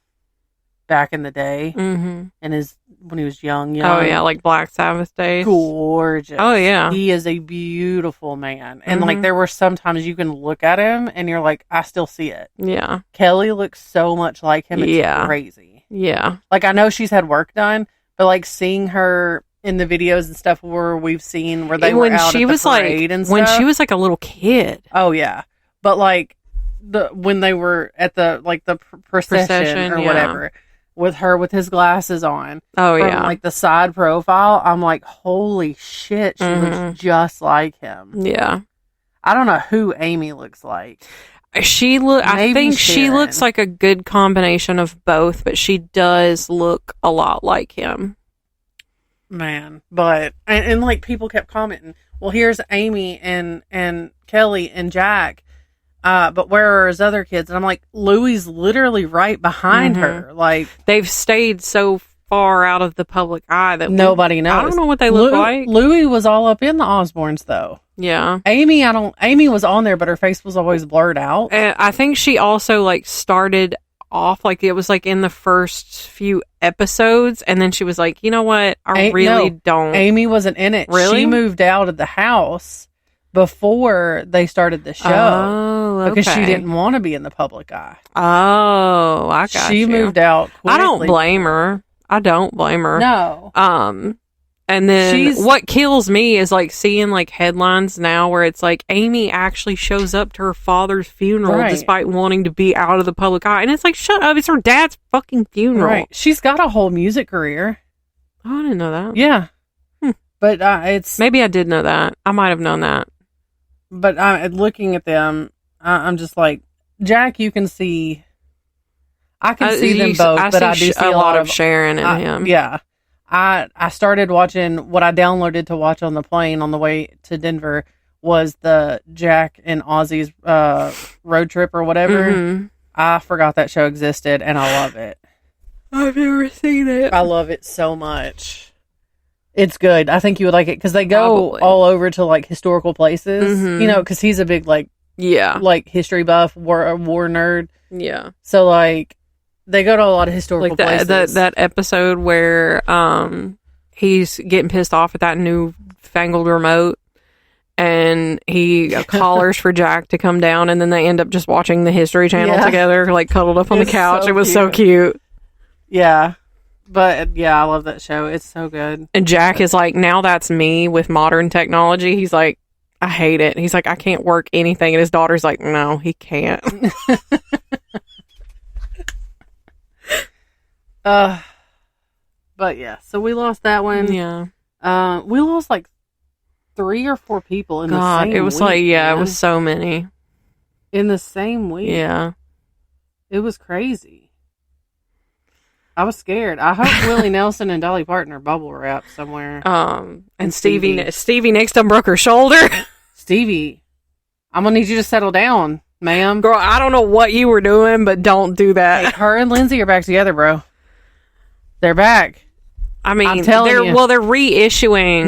back in the day, mm-hmm. and when he was young. Oh yeah, like Black Sabbath days. Gorgeous. Oh yeah, he is a beautiful man, and mm-hmm. there were sometimes you can look at him and you're like, I still see it. Yeah, Kelly looks so much like him. It's crazy. Yeah, I know she's had work done, but seeing her in the videos and stuff where we've seen where they were out at the parade and stuff. When she was a little kid. Oh yeah, but when they were at the procession or whatever, with her with his glasses on. Oh yeah, the side profile. I'm like, holy shit, she looks just like him. Yeah, I don't know who Amy looks like. I think she looks like a good combination of both, but she does look a lot like him. Man, but and people kept commenting, well, here's Amy and Kelly and Jack. But where are his other kids? And I'm like, Louie's literally right behind mm-hmm. her. They've stayed so far out of the public eye that nobody knows. I don't know what they look like. Louie was all up in the Osbournes, though. Yeah. Amy was on there, but her face was always blurred out. I think she also started off. Like, it was like in the first few episodes, and then she was like, you know what? I don't. Amy wasn't in it. Really? She moved out of the house before they started the show. Oh, okay. Because she didn't want to be in the public eye. Oh, I got She you. moved out quickly. I don't blame her. No. And then what kills me is like seeing like headlines now where it's like Amy actually shows up to her father's funeral despite wanting to be out of the public eye. And it's like, shut up. It's her dad's fucking funeral. Right. She's got a whole music career. Oh, I didn't know that. Yeah. But it's... Maybe I did know that. I might have known that. But looking at them, I'm just like, Jack, you can see... I can see them both, but I do see a lot of Sharon in him. Yeah. I started watching, what I downloaded to watch on the plane on the way to Denver was the Jack and Ozzy's road trip or whatever. Mm-hmm. I forgot that show existed, and I love it. I've never seen it. I love it so much. It's good. I think you would like it because they go all over to like historical places, you know, because he's a big like history buff, war nerd. Yeah. So like they go to a lot of historical places. That episode where he's getting pissed off at that newfangled remote, and he collars for Jack to come down, and then they end up just watching the History Channel together, like cuddled up on the couch. So it was so cute. Yeah. But yeah, I love that show. It's so good. And Jack is like, now that's me with modern technology. He's like, I hate it. He's like, I can't work anything. And his daughter's like, no, he can't. But yeah, so we lost that one. Yeah. We lost like 3 or 4 people in the same week. It was like, it was so many. In the same week. Yeah. It was crazy. I was scared. I hope Willie Nelson and Dolly Parton are bubble wrapped somewhere. And Stevie next to him broke her shoulder. Stevie, I'm gonna need you to settle down, ma'am. Girl, I don't know what you were doing, but don't do that. Hey, her and Lindsay are back together, bro. They're back. I mean, I'm telling you. Well, they're reissuing.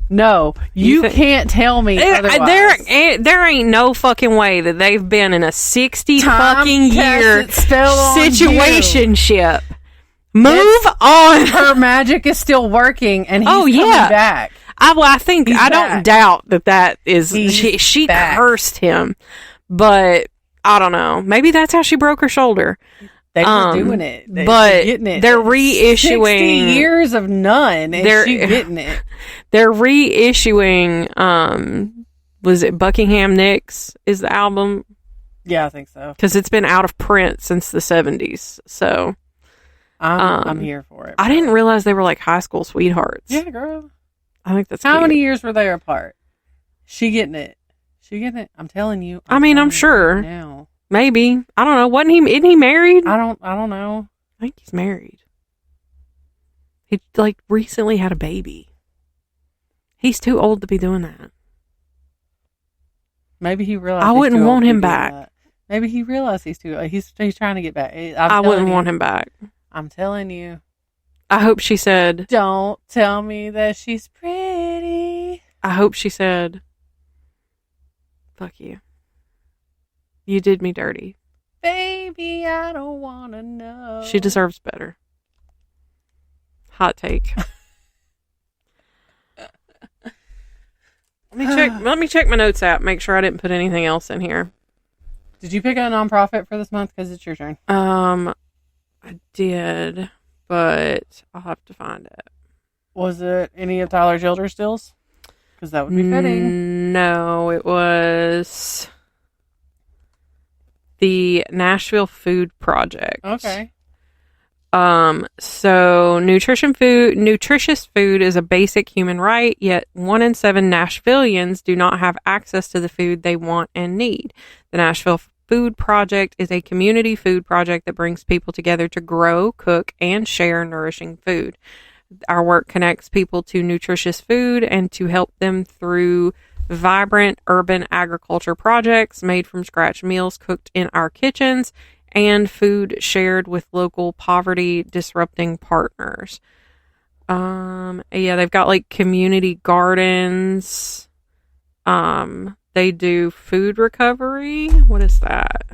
No, you can't tell me otherwise. There ain't no fucking way that they've been in a 60 fucking year situationship. Move on. Her magic is still working, and he's coming back. I think I don't doubt that is she cursed him, but I don't know. Maybe that's how she broke her shoulder. They were doing it, but getting it. They're reissuing 60 years of none, and she getting it. They're reissuing. Was it Buckingham Nicks? Is the album? Yeah, I think so. Because it's been out of print since the 70s. So I'm here for it. Bro. I didn't realize they were like high school sweethearts. Yeah, girl. I think that's how cute. many years were they apart? She getting it. I'm telling you. I'm sure. Right now. Maybe. I don't know. Isn't he married? I don't know. I think he's married. He like recently had a baby. He's too old to be doing that. Maybe he realized I wouldn't want him back. That. Maybe he realized he's too old. He's trying to get back. I wouldn't want him back. I'm telling you. I hope she said, don't tell me that she's pretty. I hope she said, fuck you. You did me dirty. Baby, I don't want to know. She deserves better. Hot take. Let me check my notes app. Make sure I didn't put anything else in here. Did you pick a nonprofit for this month? Because it's your turn. I did, but I'll have to find it. Was it any of Tyler Childers' stills? Because that would be fitting. No, it was the Nashville Food Project. Okay. So nutritious food is a basic human right, yet 1 in 7 Nashvillians do not have access to the food they want and need. The Nashville Food Project is a community food project that brings people together to grow, cook, and share nourishing food. Our work connects people to nutritious food and to help them through vibrant urban agriculture projects, made from scratch meals cooked in our kitchens, and food shared with local poverty disrupting partners. They've got like community gardens. They do food recovery. What is that?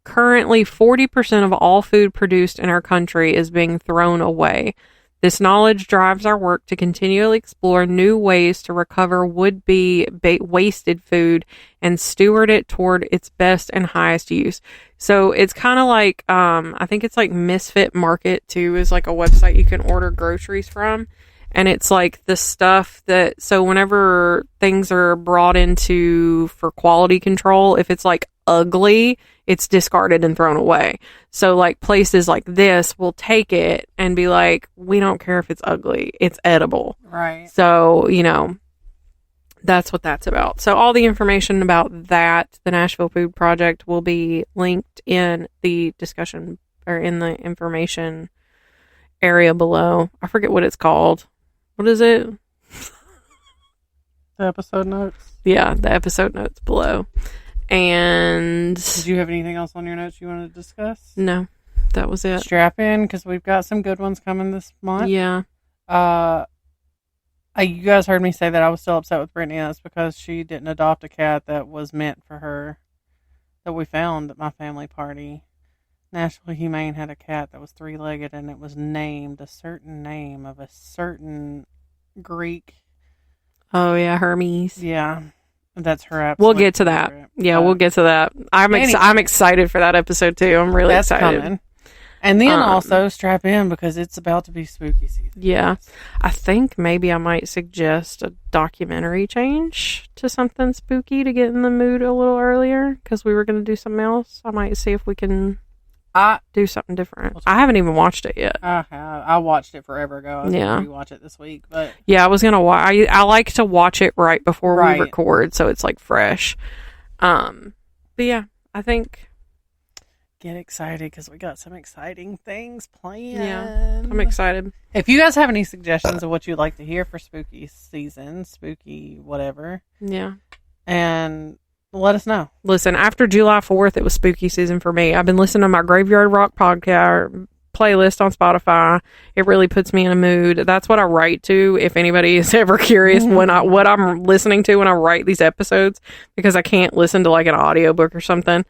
Currently, 40% of all food produced in our country is being thrown away. This knowledge drives our work to continually explore new ways to recover would-be wasted food and steward it toward its best and highest use. So it's kind of like, I think it's like Misfit Market too, is like a website you can order groceries from. And it's like the stuff that, so whenever things are brought into for quality control, if it's like ugly, it's discarded and thrown away. So like places like this will take it and be like, we don't care if it's ugly, it's edible. Right. So, you know, that's what that's about. So all the information about that, the Nashville Food Project, will be linked in the discussion or in the information area below. I forget what it's called. What is it? The episode notes? Yeah, the episode notes below. And did you have anything else on your notes you wanted to discuss? No, that was it. Strap in, because we've got some good ones coming this month. Yeah. You guys heard me say that I was still upset with Brittany. That's because she didn't adopt a cat that was meant for her, that we found at my family party. Nashville Humane had a cat that was 3-legged, and it was named a certain name of a certain Greek. Oh, yeah, Hermes. Yeah. That's her absolute We'll get to that. Favorite. Yeah, we'll get to that. I'm excited for that episode, too. I'm really excited. Coming. And then also strap in, because it's about to be spooky season. Yeah. I think maybe I might suggest a documentary change to something spooky to get in the mood a little earlier, because we were going to do something else. I might see if we can do something different. I haven't even watched it yet. I watched it forever ago. I was going to rewatch it this week. But yeah, I was going to watch. I like to watch it right before we record, so it's like fresh. But yeah, I think... Get excited, because we got some exciting things planned. Yeah, I'm excited. If you guys have any suggestions of what you'd like to hear for spooky season, spooky whatever. Yeah. And... let us know. Listen, after July 4th, it was spooky season for me. I've been listening to my Graveyard Rock podcast playlist on Spotify. It really puts me in a mood. That's what I write to, if anybody is ever curious what I'm listening to when I write these episodes, because I can't listen to like an audiobook or something.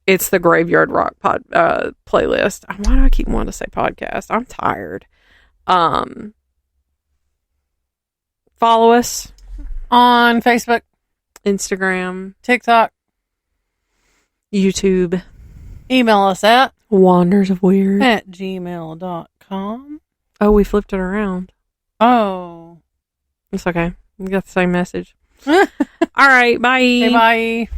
It's the Graveyard Rock playlist. Why do I keep wanting to say podcast? I'm tired. Follow us on Facebook, Instagram, TikTok, YouTube. Email us at wandersofweird@gmail.com. Oh, we flipped it around. Oh. It's okay. We got the same message. All right. Bye. Say bye.